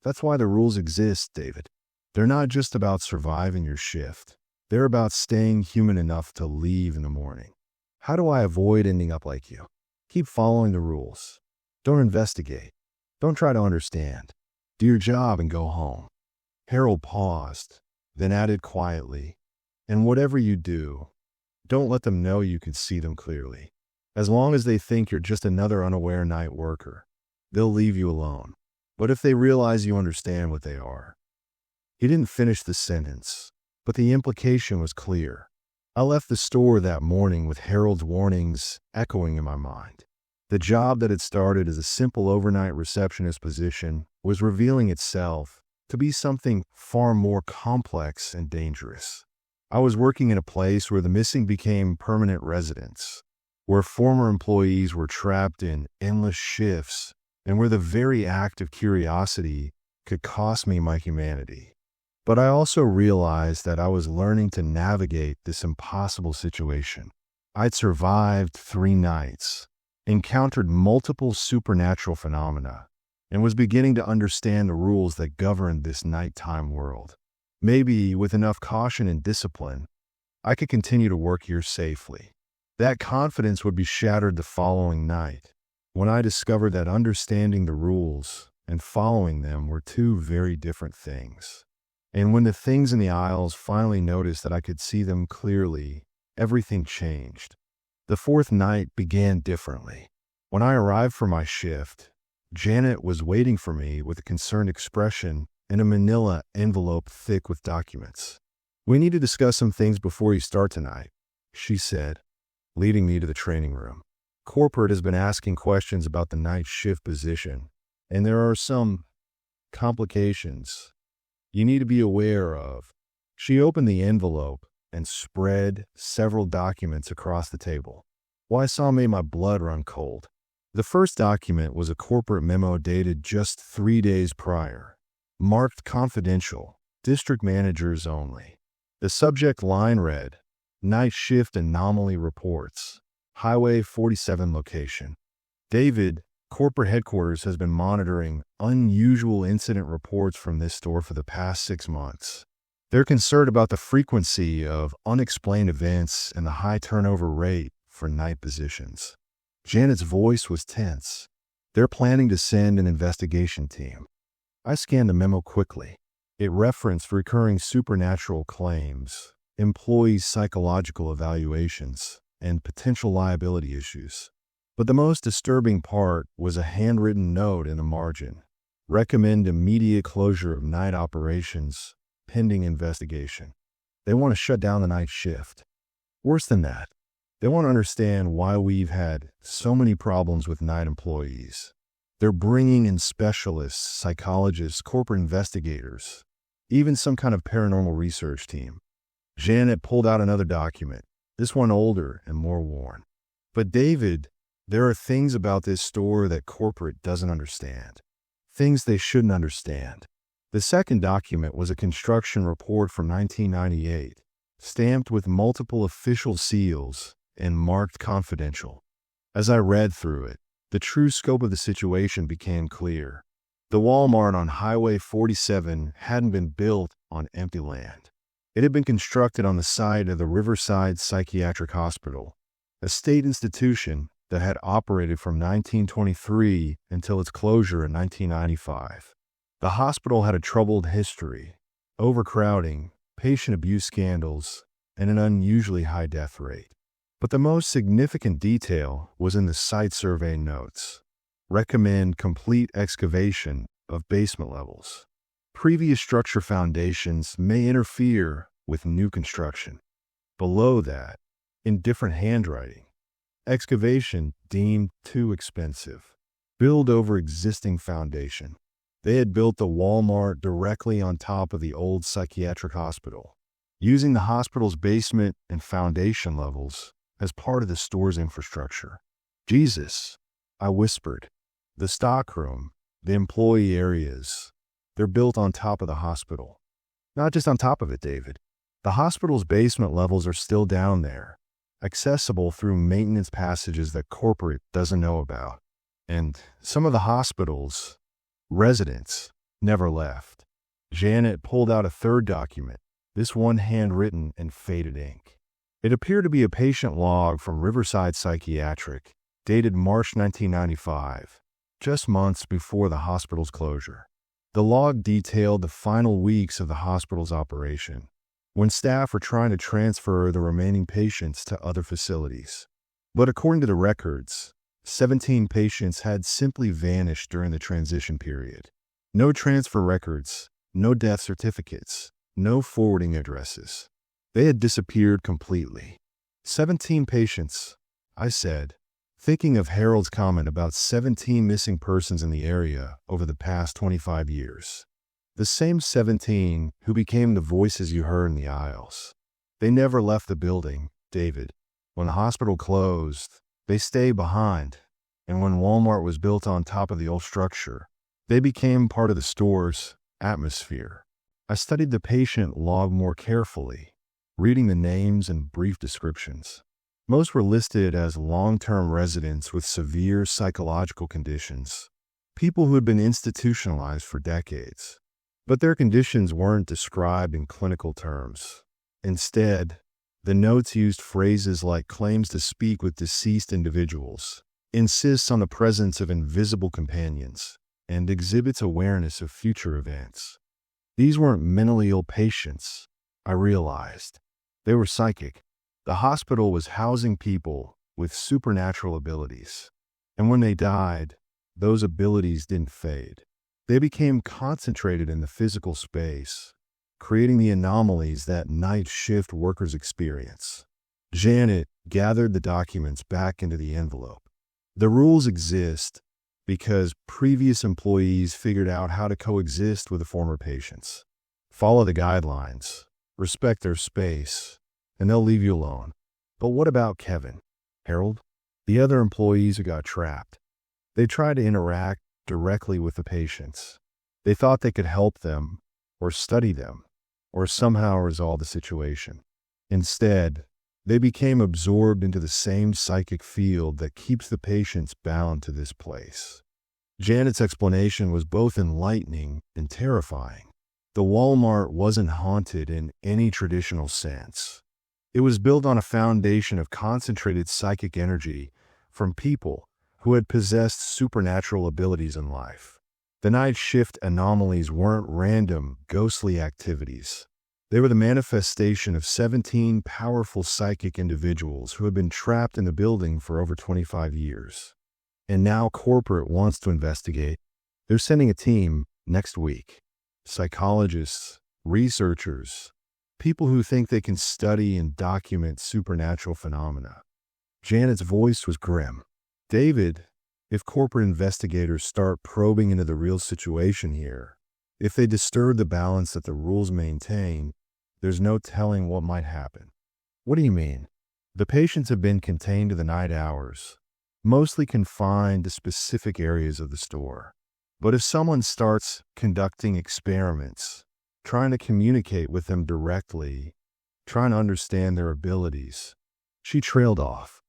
[SPEAKER 1] That's why the rules exist, David. They're not just about surviving your shift. They're about staying human enough to leave in the morning. How do I avoid ending up like you? Keep following the rules. Don't investigate. Don't try to understand. Do your job and go home. Harold paused, then added quietly, and whatever you do, don't let them know you can see them clearly. As long as they think you're just another unaware night worker, they'll leave you alone. But if they realize you understand what they are. He didn't finish the sentence, but the implication was clear. I left the store that morning with Harold's warnings echoing in my mind. The job that had started as a simple overnight receptionist position was revealing itself to be something far more complex and dangerous. I was working in a place where the missing became permanent residents, where former employees were trapped in endless shifts, and where the very act of curiosity could cost me my humanity. But I also realized that I was learning to navigate this impossible situation. I'd survived 3 nights, encountered multiple supernatural phenomena, and was beginning to understand the rules that governed this nighttime world. Maybe with enough caution and discipline, I could continue to work here safely. That confidence would be shattered the following night, when I discovered that understanding the rules and following them were 2 very different things. And when the things in the aisles finally noticed that I could see them clearly, everything changed. The 4th night began differently. When I arrived for my shift, Janet was waiting for me with a concerned expression and a manila envelope thick with documents. "We need to discuss some things before you start tonight," she said, leading me to the training room. "Corporate has been asking questions about the night shift position, and there are some complications you need to be aware of." She opened the envelope and spread several documents across the table. Why, I saw made my blood run cold. The first document was a corporate memo dated just 3 days prior, marked confidential, district managers only. The subject line read, "Night shift anomaly reports, Highway 47 location. David, corporate headquarters has been monitoring unusual incident reports from this store for the past 6 months. They're concerned about the frequency of unexplained events and the high turnover rate for night positions." Janet's voice was tense. "They're planning to send an investigation team." I scanned the memo quickly. It referenced recurring supernatural claims, employees' psychological evaluations, and potential liability issues. But the most disturbing part was a handwritten note in the margin. "Recommend immediate closure of night operations, pending investigation." They want to shut down the night shift. Worse than that, they want to understand why we've had so many problems with night employees. They're bringing in specialists, psychologists, corporate investigators, even some kind of paranormal research team. Janet pulled out another document, this one older and more worn. "But David, there are things about this store that corporate doesn't understand. Things they shouldn't understand." The second document was a construction report from 1998, stamped with multiple official seals and marked confidential. As I read through it, the true scope of the situation became clear. The Walmart on Highway 47 hadn't been built on empty land. It had been constructed on the site of the Riverside Psychiatric Hospital, a state institution that had operated from 1923 until its closure in 1995. The hospital had a troubled history, overcrowding, patient abuse scandals, and an unusually high death rate. But the most significant detail was in the site survey notes. "Recommend complete excavation of basement levels. Previous structure foundations may interfere with new construction. Below that, in different handwriting, excavation deemed too expensive. Build over existing foundation. They had built the Walmart directly on top of the old psychiatric hospital, using the hospital's basement and foundation levels as part of the store's infrastructure. Jesus, I whispered. The stockroom, the employee areas, they're built on top of the hospital. Not just on top of it, David. The hospital's basement levels are still down there, accessible through maintenance passages that corporate doesn't know about. And some of the hospital's residents never left. Janet pulled out a third document, this one handwritten in faded ink. It appeared to be a patient log from Riverside Psychiatric, dated March 1995, just months before the hospital's closure. The log detailed the final weeks of the hospital's operation, when staff were trying to transfer the remaining patients to other facilities. But according to the records, 17 patients had simply vanished during the transition period. No transfer records, no death certificates, no forwarding addresses. They had disappeared completely. 17 patients, I said, thinking of Harold's comment about 17 missing persons in the area over the past 25 years. The same 17 who became the voices you heard in the aisles. They never left the building, David. When the hospital closed, they stayed behind, and when Walmart was built on top of the old structure, they became part of the store's atmosphere. I studied the patient log more carefully, reading the names and brief descriptions. Most were listed as long-term residents with severe psychological conditions, people who had been institutionalized for decades. But their conditions weren't described in clinical terms. Instead, the notes used phrases like claims to speak with deceased individuals, insists on the presence of invisible companions, and exhibits awareness of future events. These weren't mentally ill patients, I realized. They were psychic. The hospital was housing people with supernatural abilities. And when they died, those abilities didn't fade. They became concentrated in the physical space, creating the anomalies that night shift workers experience. Janet gathered the documents back into the envelope. The rules exist because previous employees figured out how to coexist with the former patients. Follow the guidelines, respect their space, and they'll leave you alone. But what about Kevin, Harold, the other employees who got trapped? They tried to interact directly with the patients. They thought they could help them, or study them, or somehow resolve the situation. Instead, they became absorbed into the same psychic field that keeps the patients bound to this place. Janet's explanation was both enlightening and terrifying. The Walmart wasn't haunted in any traditional sense. It was built on a foundation of concentrated psychic energy from people who had possessed supernatural abilities in life. The night shift anomalies weren't random, ghostly activities. They were the manifestation of 17 powerful psychic individuals who had been trapped in the building for over 25 years. And now corporate wants to investigate. They're sending a team next week. Psychologists, researchers, people who think they can study and document supernatural phenomena. Janet's voice was grim. David, if corporate investigators start probing into the real situation here, if they disturb the balance that the rules maintain, there's no telling what might happen. What do you mean? The patients have been contained to the night hours, mostly confined to specific areas of the store. But if someone starts conducting experiments, trying to communicate with them directly, trying to understand their abilities, she trailed off.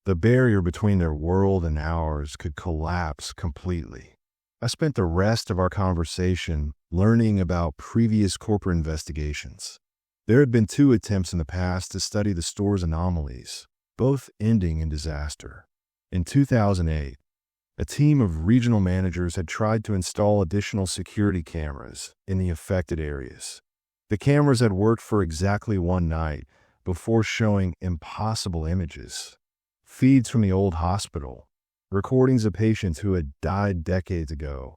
[SPEAKER 1] The barrier between their world and ours could collapse completely. I spent the rest of our conversation learning about previous corporate investigations. There had been 2 attempts in the past to study the store's anomalies, both ending in disaster. In 2008, a team of regional managers had tried to install additional security cameras in the affected areas. The cameras had worked for exactly one night before showing impossible images. Feeds from the old hospital, recordings of patients who had died decades ago,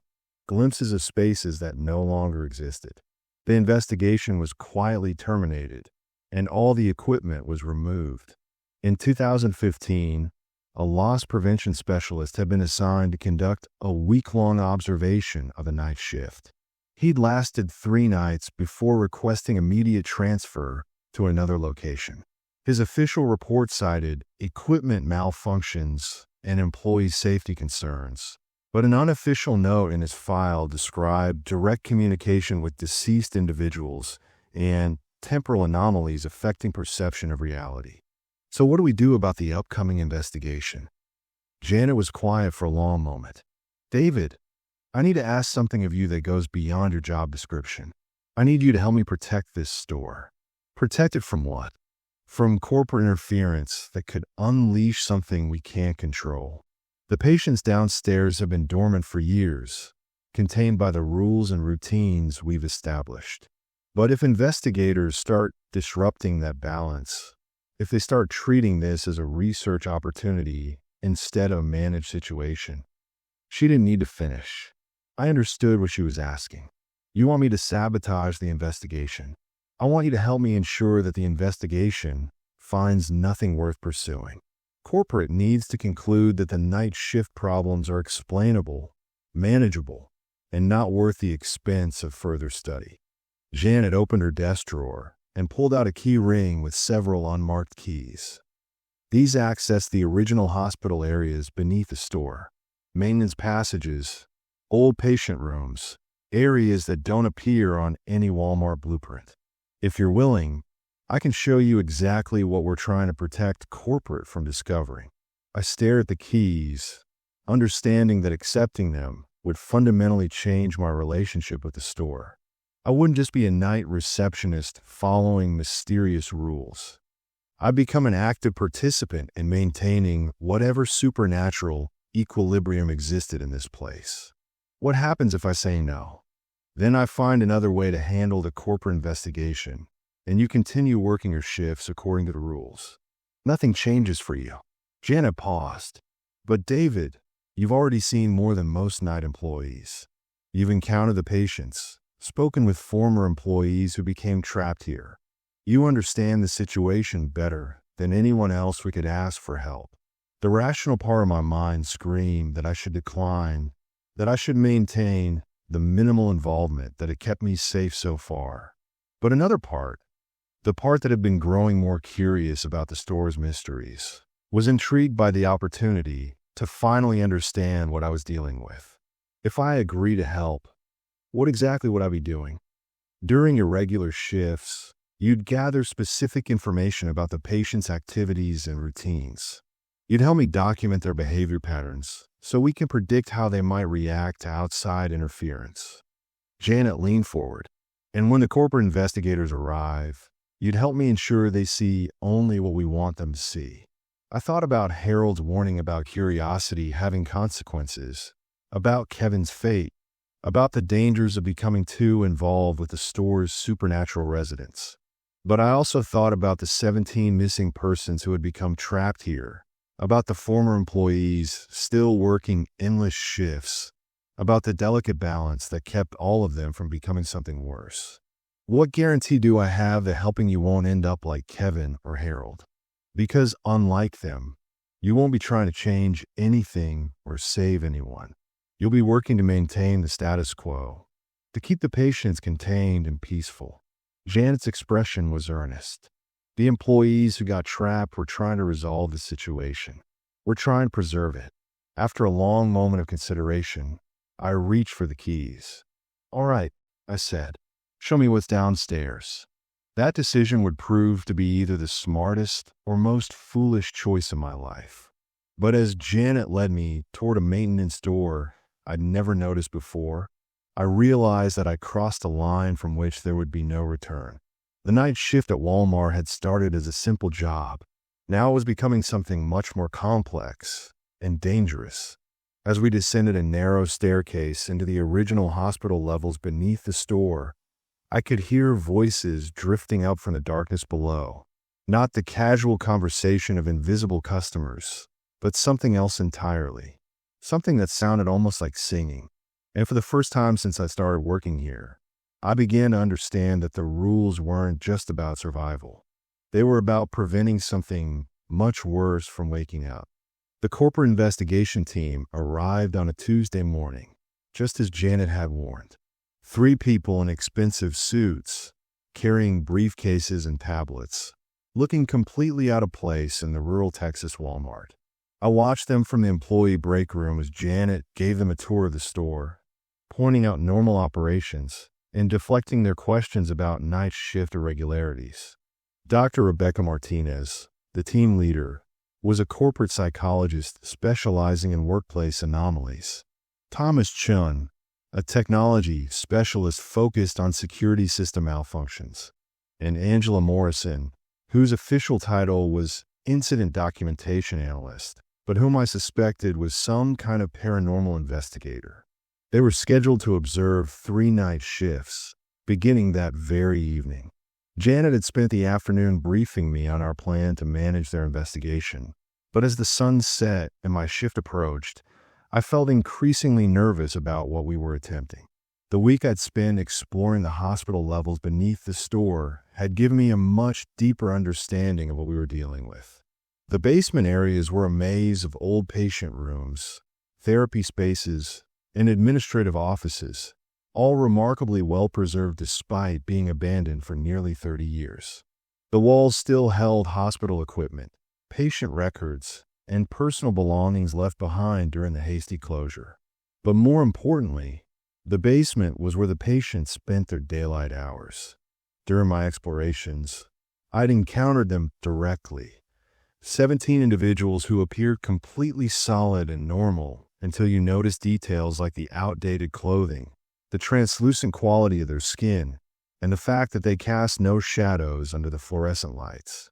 [SPEAKER 1] glimpses of spaces that no longer existed. The investigation was quietly terminated, and all the equipment was removed. In 2015, a loss prevention specialist had been assigned to conduct a week-long observation of the night shift. He'd lasted 3 nights before requesting immediate transfer to another location. His official report cited equipment malfunctions and employee safety concerns, but an unofficial note in his file described direct communication with deceased individuals and temporal anomalies affecting perception of reality. So what do we do about the upcoming investigation? Janet was quiet for a long moment. David, I need to ask something of you that goes beyond your job description. I need you to help me protect this store. Protect it from what? From corporate interference that could unleash something we can't control. The patients downstairs have been dormant for years, contained by the rules and routines we've established. But if investigators start disrupting that balance, if they start treating this as a research opportunity instead of a managed situation. She didn't need to finish. I understood what she was asking. You want me to sabotage the investigation. I want you to help me ensure that the investigation finds nothing worth pursuing. Corporate needs to conclude that the night shift problems are explainable, manageable, and not worth the expense of further study. Janet opened her desk drawer and pulled out a key ring with several unmarked keys. These access the original hospital areas beneath the store, maintenance passages, old patient rooms, areas that don't appear on any Walmart blueprint. If you're willing, I can show you exactly what we're trying to protect corporate from discovering. I stared at the keys, understanding that accepting them would fundamentally change my relationship with the store. I wouldn't just be a night receptionist following mysterious rules. I'd become an active participant in maintaining whatever supernatural equilibrium existed in this place. What happens if I say no? Then I find another way to handle the corporate investigation, and you continue working your shifts according to the rules. Nothing changes for you. Janet paused. But David, you've already seen more than most night employees. You've encountered the patients, spoken with former employees who became trapped here. You understand the situation better than anyone else we could ask for help. The rational part of my mind screamed that I should decline, that I should maintain the minimal involvement that had kept me safe so far. But another part, the part that had been growing more curious about the store's mysteries, was intrigued by the opportunity to finally understand what I was dealing with. If I agree to help, what exactly would I be doing? During irregular shifts, you'd gather specific information about the patient's activities and routines. You'd help me document their behavior patterns so we can predict how they might react to outside interference. Janet leaned forward, and when the corporate investigators arrive, you'd help me ensure they see only what we want them to see. I thought about Harold's warning about curiosity having consequences, about Kevin's fate, about the dangers of becoming too involved with the store's supernatural residents. But I also thought about the 17 missing persons who had become trapped here, about the former employees still working endless shifts, about the delicate balance that kept all of them from becoming something worse. What guarantee do I have that helping you won't end up like Kevin or Harold? Because unlike them, you won't be trying to change anything or save anyone. You'll be working to maintain the status quo, to keep the patients contained and peaceful. Janet's expression was earnest. The employees who got trapped were trying to resolve the situation. We're trying to preserve it. After a long moment of consideration, I reached for the keys. All right, I said. Show me what's downstairs. That decision would prove to be either the smartest or most foolish choice of my life. But as Janet led me toward a maintenance door I'd never noticed before, I realized that I crossed a line from which there would be no return. The night shift at Walmart had started as a simple job. Now it was becoming something much more complex and dangerous. As we descended a narrow staircase into the original hospital levels beneath the store, I could hear voices drifting up from the darkness below. Not the casual conversation of invisible customers, but something else entirely. Something that sounded almost like singing. And for the first time since I started working here, I began to understand that the rules weren't just about survival. They were about preventing something much worse from waking up. The corporate investigation team arrived on a Tuesday morning, just as Janet had warned. 3 people in expensive suits, carrying briefcases and tablets, looking completely out of place in the rural Texas Walmart. I watched them from the employee break room as Janet gave them a tour of the store, pointing out normal operations and deflecting their questions about night shift irregularities. Dr. Rebecca Martinez, the team leader, was a corporate psychologist specializing in workplace anomalies. Thomas Chun, a technology specialist focused on security system malfunctions, and Angela Morrison, whose official title was Incident Documentation Analyst, but whom I suspected was some kind of paranormal investigator. They were scheduled to observe 3 night shifts, beginning that very evening. Janet had spent the afternoon briefing me on our plan to manage their investigation, but as the sun set and my shift approached, I felt increasingly nervous about what we were attempting. The week I'd spent exploring the hospital levels beneath the store had given me a much deeper understanding of what we were dealing with. The basement areas were a maze of old patient rooms, therapy spaces, and administrative offices, all remarkably well preserved despite being abandoned for nearly 30 years. The walls still held hospital equipment, patient records, and personal belongings left behind during the hasty closure. But more importantly, the basement was where the patients spent their daylight hours. During my explorations, I'd encountered them directly. 17 individuals who appeared completely solid and normal until you noticed details like the outdated clothing, the translucent quality of their skin, and the fact that they cast no shadows under the fluorescent lights.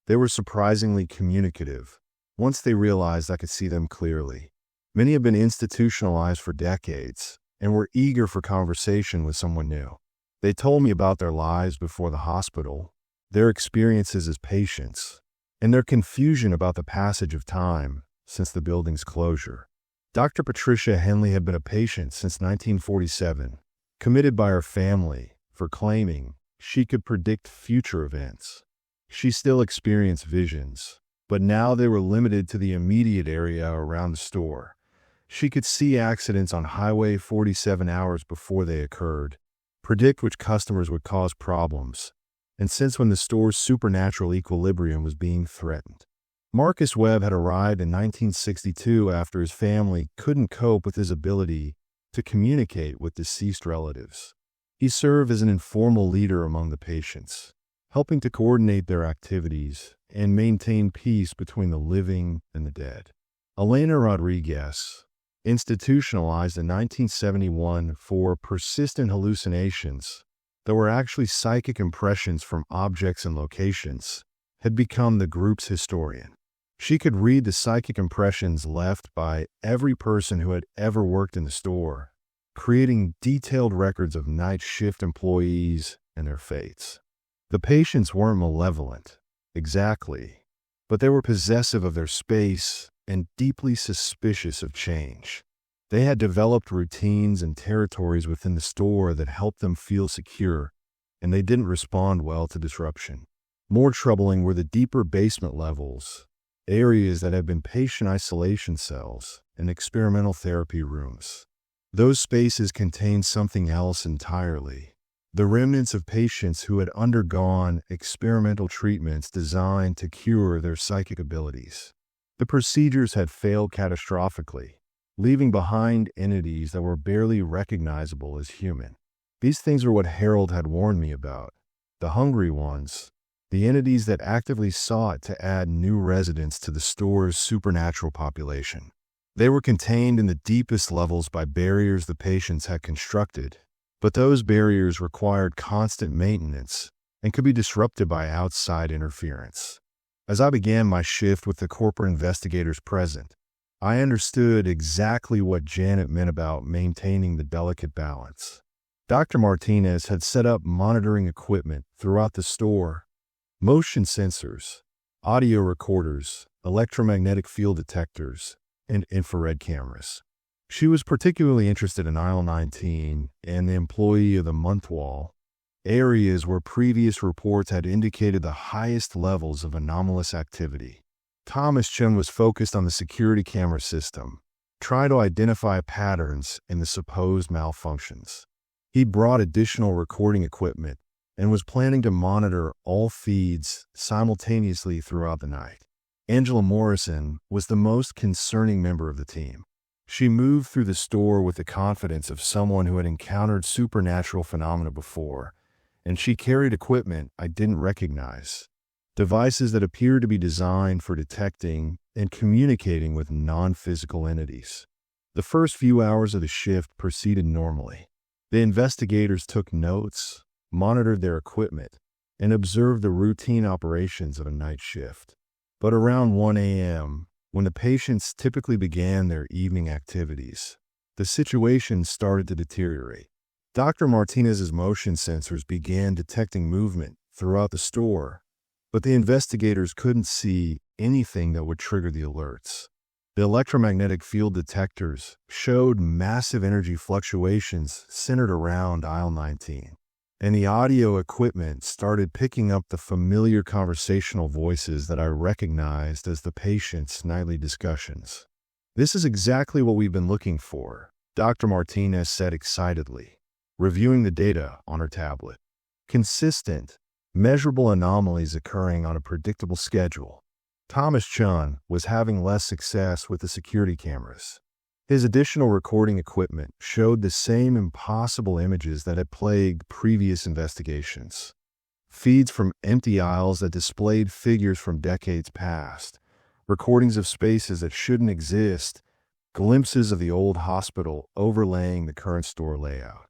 [SPEAKER 1] They were surprisingly communicative once they realized I could see them clearly. Many had been institutionalized for decades and were eager for conversation with someone new. They told me about their lives before the hospital, their experiences as patients, and their confusion about the passage of time since the building's closure. Dr. Patricia Henley had been a patient since 1947, committed by her family for claiming she could predict future events. She still experienced visions, but now they were limited to the immediate area around the store. She could see accidents on Highway 47 hours before they occurred, predict which customers would cause problems, and sense when the store's supernatural equilibrium was being threatened. Marcus Webb had arrived in 1962 after his family couldn't cope with his ability to communicate with deceased relatives. He served as an informal leader among the patients, helping to coordinate their activities and maintain peace between the living and the dead. Elena Rodriguez, institutionalized in 1971 for persistent hallucinations that were actually psychic impressions from objects and locations, had become the group's historian. She could read the psychic impressions left by every person who had ever worked in the store, creating detailed records of night shift employees and their fates. The patients weren't malevolent, exactly, but they were possessive of their space and deeply suspicious of change. They had developed routines and territories within the store that helped them feel secure, and they didn't respond well to disruption. More troubling were the deeper basement levels, areas that had been patient isolation cells and experimental therapy rooms. Those spaces contained something else entirely. The remnants of patients who had undergone experimental treatments designed to cure their psychic abilities. The procedures had failed catastrophically, leaving behind entities that were barely recognizable as human. These things are what Harold had warned me about. The hungry ones, the entities that actively sought to add new residents to the store's supernatural population. They were contained in the deepest levels by barriers the patients had constructed, but those barriers required constant maintenance and could be disrupted by outside interference. As I began my shift with the corporate investigators present, I understood exactly what Janet meant about maintaining the delicate balance. Dr. Martinez had set up monitoring equipment throughout the store, motion sensors, audio recorders, electromagnetic field detectors, and infrared cameras. She was particularly interested in aisle 19 and the Employee of the Month wall, areas where previous reports had indicated the highest levels of anomalous activity. Thomas Chen was focused on the security camera system, trying to identify patterns in the supposed malfunctions. He brought additional recording equipment and was planning to monitor all feeds simultaneously throughout the night. Angela Morrison was the most concerning member of the team. She moved through the store with the confidence of someone who had encountered supernatural phenomena before, and she carried equipment I didn't recognize, devices that appeared to be designed for detecting and communicating with non-physical entities. The first few hours of the shift proceeded normally. The investigators took notes, monitored their equipment, and observed the routine operations of a night shift. But around 1 a.m., when the patients typically began their evening activities, the situation started to deteriorate. Dr. Martinez's motion sensors began detecting movement throughout the store, but the investigators couldn't see anything that would trigger the alerts. The electromagnetic field detectors showed massive energy fluctuations centered around aisle 19, and the audio equipment started picking up the familiar conversational voices that I recognized as the patients' nightly discussions. "This is exactly what we've been looking for," Dr. Martinez said excitedly, reviewing the data on her tablet. Consistent, measurable anomalies occurring on a predictable schedule. Thomas Chun was having less success with the security cameras. His additional recording equipment showed the same impossible images that had plagued previous investigations. Feeds from empty aisles that displayed figures from decades past, recordings of spaces that shouldn't exist, glimpses of the old hospital overlaying the current store layout.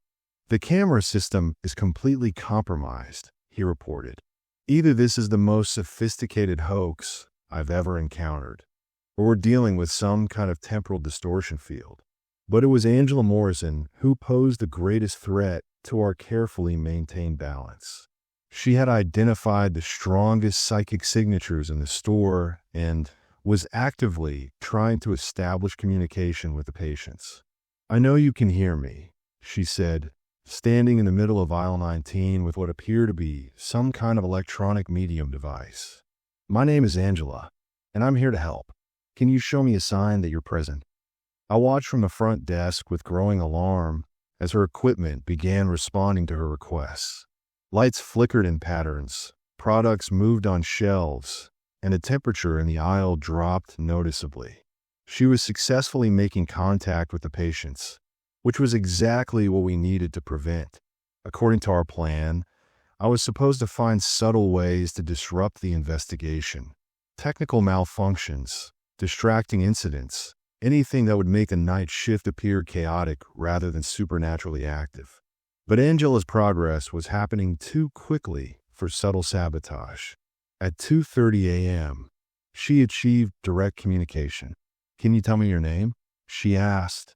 [SPEAKER 1] "The camera system is completely compromised," he reported. "Either this is the most sophisticated hoax I've ever encountered, or we're dealing with some kind of temporal distortion field." But it was Angela Morrison who posed the greatest threat to our carefully maintained balance. She had identified the strongest psychic signatures in the store and was actively trying to establish communication with the patients. "I know you can hear me," she said, standing in the middle of aisle 19 with what appeared to be some kind of electronic medium device. "My name is Angela, and I'm here to help. Can you show me a sign that you're present?" I watched from the front desk with growing alarm as her equipment began responding to her requests. Lights flickered in patterns, products moved on shelves, and the temperature in the aisle dropped noticeably. She was successfully making contact with the patients, which was exactly what we needed to prevent. According to our plan, I was supposed to find subtle ways to disrupt the investigation. Technical malfunctions, distracting incidents, anything that would make the night shift appear chaotic rather than supernaturally active. But Angela's progress was happening too quickly for subtle sabotage. At 2:30 a.m., she achieved direct communication. "Can you tell me your name?" she asked,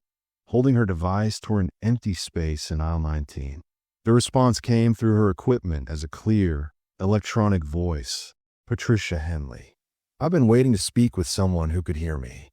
[SPEAKER 1] holding her device toward an empty space in aisle 19. The response came through her equipment as a clear, electronic voice. "Patricia Henley. I've been waiting to speak with someone who could hear me."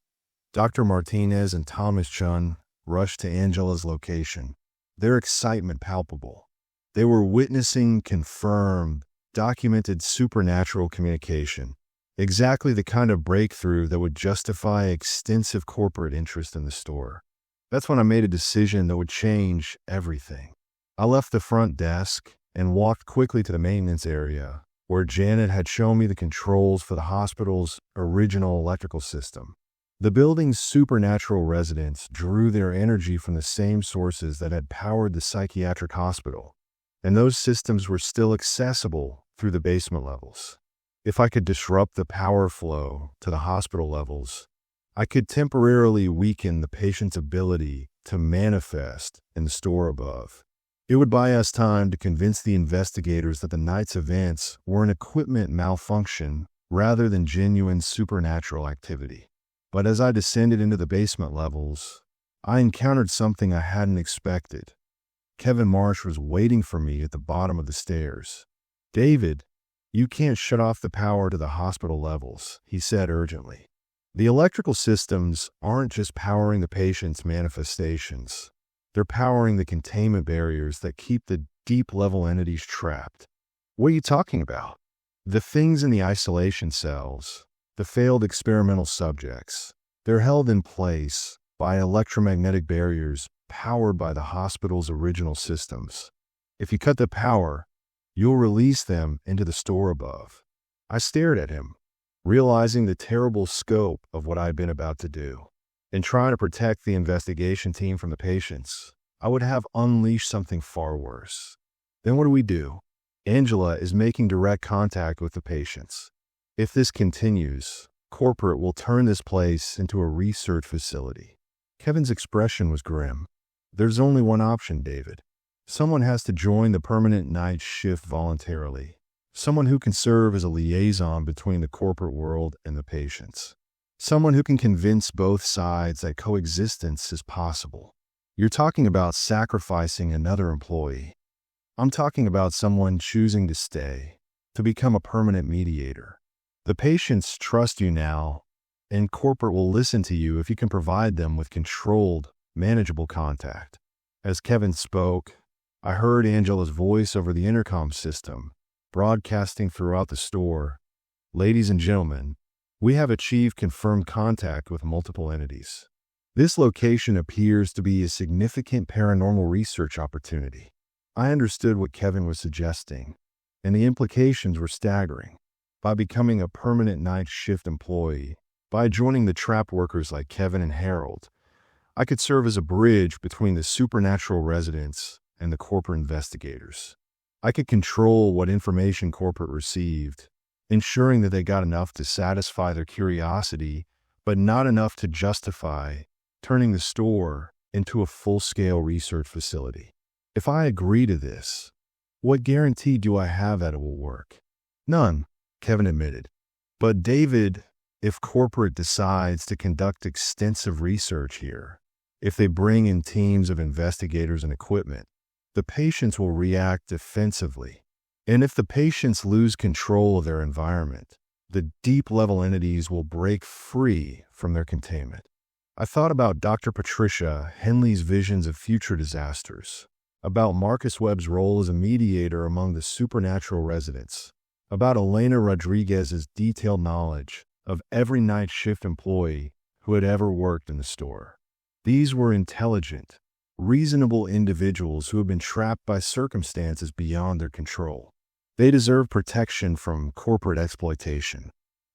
[SPEAKER 1] Dr. Martinez and Thomas Chun rushed to Angela's location, their excitement palpable. They were witnessing confirmed, documented supernatural communication, exactly the kind of breakthrough that would justify extensive corporate interest in the store. That's when I made a decision that would change everything. I left the front desk and walked quickly to the maintenance area, where Janet had shown me the controls for the hospital's original electrical system. The building's supernatural residents drew their energy from the same sources that had powered the psychiatric hospital, and those systems were still accessible through the basement levels. If I could disrupt the power flow to the hospital levels, I could temporarily weaken the patient's ability to manifest in the store above. It would buy us time to convince the investigators that the night's events were an equipment malfunction rather than genuine supernatural activity. But as I descended into the basement levels, I encountered something I hadn't expected. Kevin Marsh was waiting for me at the bottom of the stairs. "David, you can't shut off the power to the hospital levels," he said urgently. The electrical systems aren't just powering the patient's manifestations. They're powering the containment barriers that keep the deep-level entities trapped. What are you talking about? The things in the isolation cells, the failed experimental subjects, they're held in place by electromagnetic barriers powered by the hospital's original systems. If you cut the power, you'll release them into the store above. I stared at him, realizing the terrible scope of what I'd been about to do. In trying to protect the investigation team from the patients, I would have unleashed something far worse. Then what do we do? Angela is making direct contact with the patients. If this continues, corporate will turn this place into a research facility. Kevin's expression was grim. There's only one option, David. Someone has to join the permanent night shift voluntarily. Someone who can serve as a liaison between the corporate world and the patients. Someone who can convince both sides that coexistence is possible. You're talking about sacrificing another employee. I'm talking about someone choosing to stay, to become a permanent mediator. The patients trust you now, and corporate will listen to you if you can provide them with controlled, manageable contact. As Kevin spoke, I heard Angela's voice over the intercom system, broadcasting throughout the store. Ladies and gentlemen, we have achieved confirmed contact with multiple entities. This location appears to be a significant paranormal research opportunity. I understood what Kevin was suggesting, and the implications were staggering. By becoming a permanent night shift employee, by joining the trap workers like Kevin and Harold, I could serve as a bridge between the supernatural residents and the corporate investigators. I could control what information corporate received, ensuring that they got enough to satisfy their curiosity, but not enough to justify turning the store into a full-scale research facility. If I agree to this, what guarantee do I have that it will work? None, Kevin admitted. But David, if corporate decides to conduct extensive research here, if they bring in teams of investigators and equipment, the patients will react defensively. And if the patients lose control of their environment, the deep-level entities will break free from their containment. I thought about Dr. Patricia Henley's visions of future disasters, about Marcus Webb's role as a mediator among the supernatural residents, about Elena Rodriguez's detailed knowledge of every night shift employee who had ever worked in the store. These were intelligent, reasonable individuals who have been trapped by circumstances beyond their control. They deserve protection from corporate exploitation.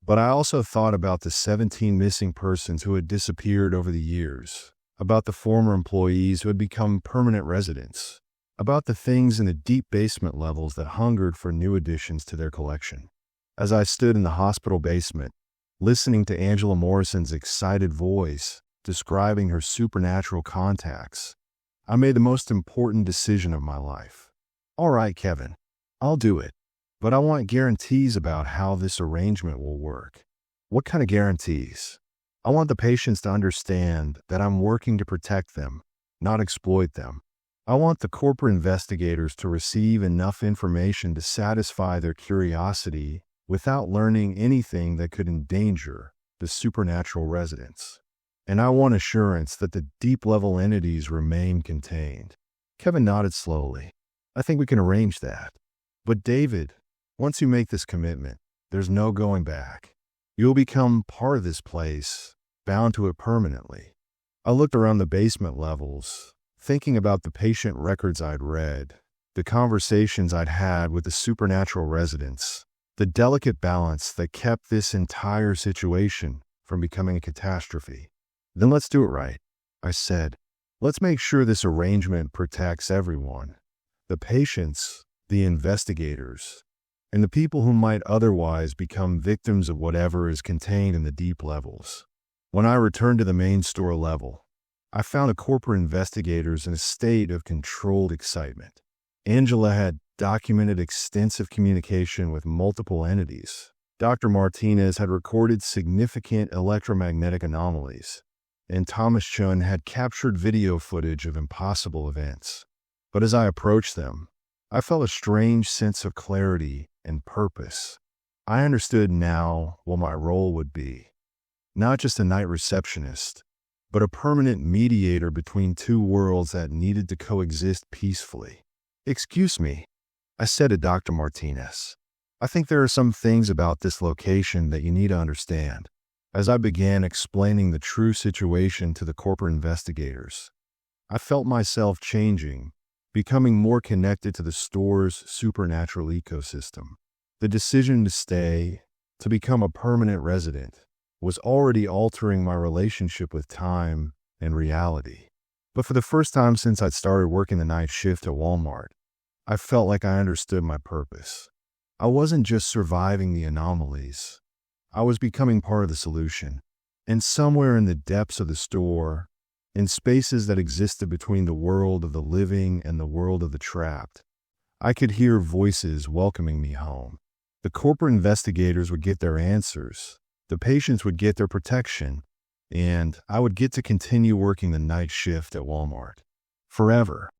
[SPEAKER 1] But I also thought about the 17 missing persons who had disappeared over the years, about the former employees who had become permanent residents, about the things in the deep basement levels that hungered for new additions to their collection. As I stood in the hospital basement, listening to Angela Morrison's excited voice describing her supernatural contacts, I made the most important decision of my life. All right, Kevin, I'll do it, but I want guarantees about how this arrangement will work. What kind of guarantees? I want the patients to understand that I'm working to protect them, not exploit them. I want the corporate investigators to receive enough information to satisfy their curiosity without learning anything that could endanger the supernatural residents. And I want assurance that the deep-level entities remain contained. Kevin nodded slowly. I think we can arrange that. But David, once you make this commitment, there's no going back. You'll become part of this place, bound to it permanently. I looked around the basement levels, thinking about the patient records I'd read, the conversations I'd had with the supernatural residents, the delicate balance that kept this entire situation from becoming a catastrophe. Then let's do it right, I said. Let's make sure this arrangement protects everyone. The patients, the investigators, and the people who might otherwise become victims of whatever is contained in the deep levels. When I returned to the main store level, I found the corporate investigators in a state of controlled excitement. Angela had documented extensive communication with multiple entities. Dr. Martinez had recorded significant electromagnetic anomalies, and Thomas Chun had captured video footage of impossible events. But as I approached them, I felt a strange sense of clarity and purpose. I understood now what my role would be. Not just a night receptionist, but a permanent mediator between two worlds that needed to coexist peacefully. "Excuse me," I said to Dr. Martinez. "I think there are some things about this location that you need to understand." As I began explaining the true situation to the corporate investigators, I felt myself changing, becoming more connected to the store's supernatural ecosystem. The decision to stay, to become a permanent resident, was already altering my relationship with time and reality. But for the first time since I'd started working the night shift at Walmart, I felt like I understood my purpose. I wasn't just surviving the anomalies. I was becoming part of the solution. And somewhere in the depths of the store, in spaces that existed between the world of the living and the world of the trapped, I could hear voices welcoming me home. The corporate investigators would get their answers, the patients would get their protection, and I would get to continue working the night shift at Walmart. Forever.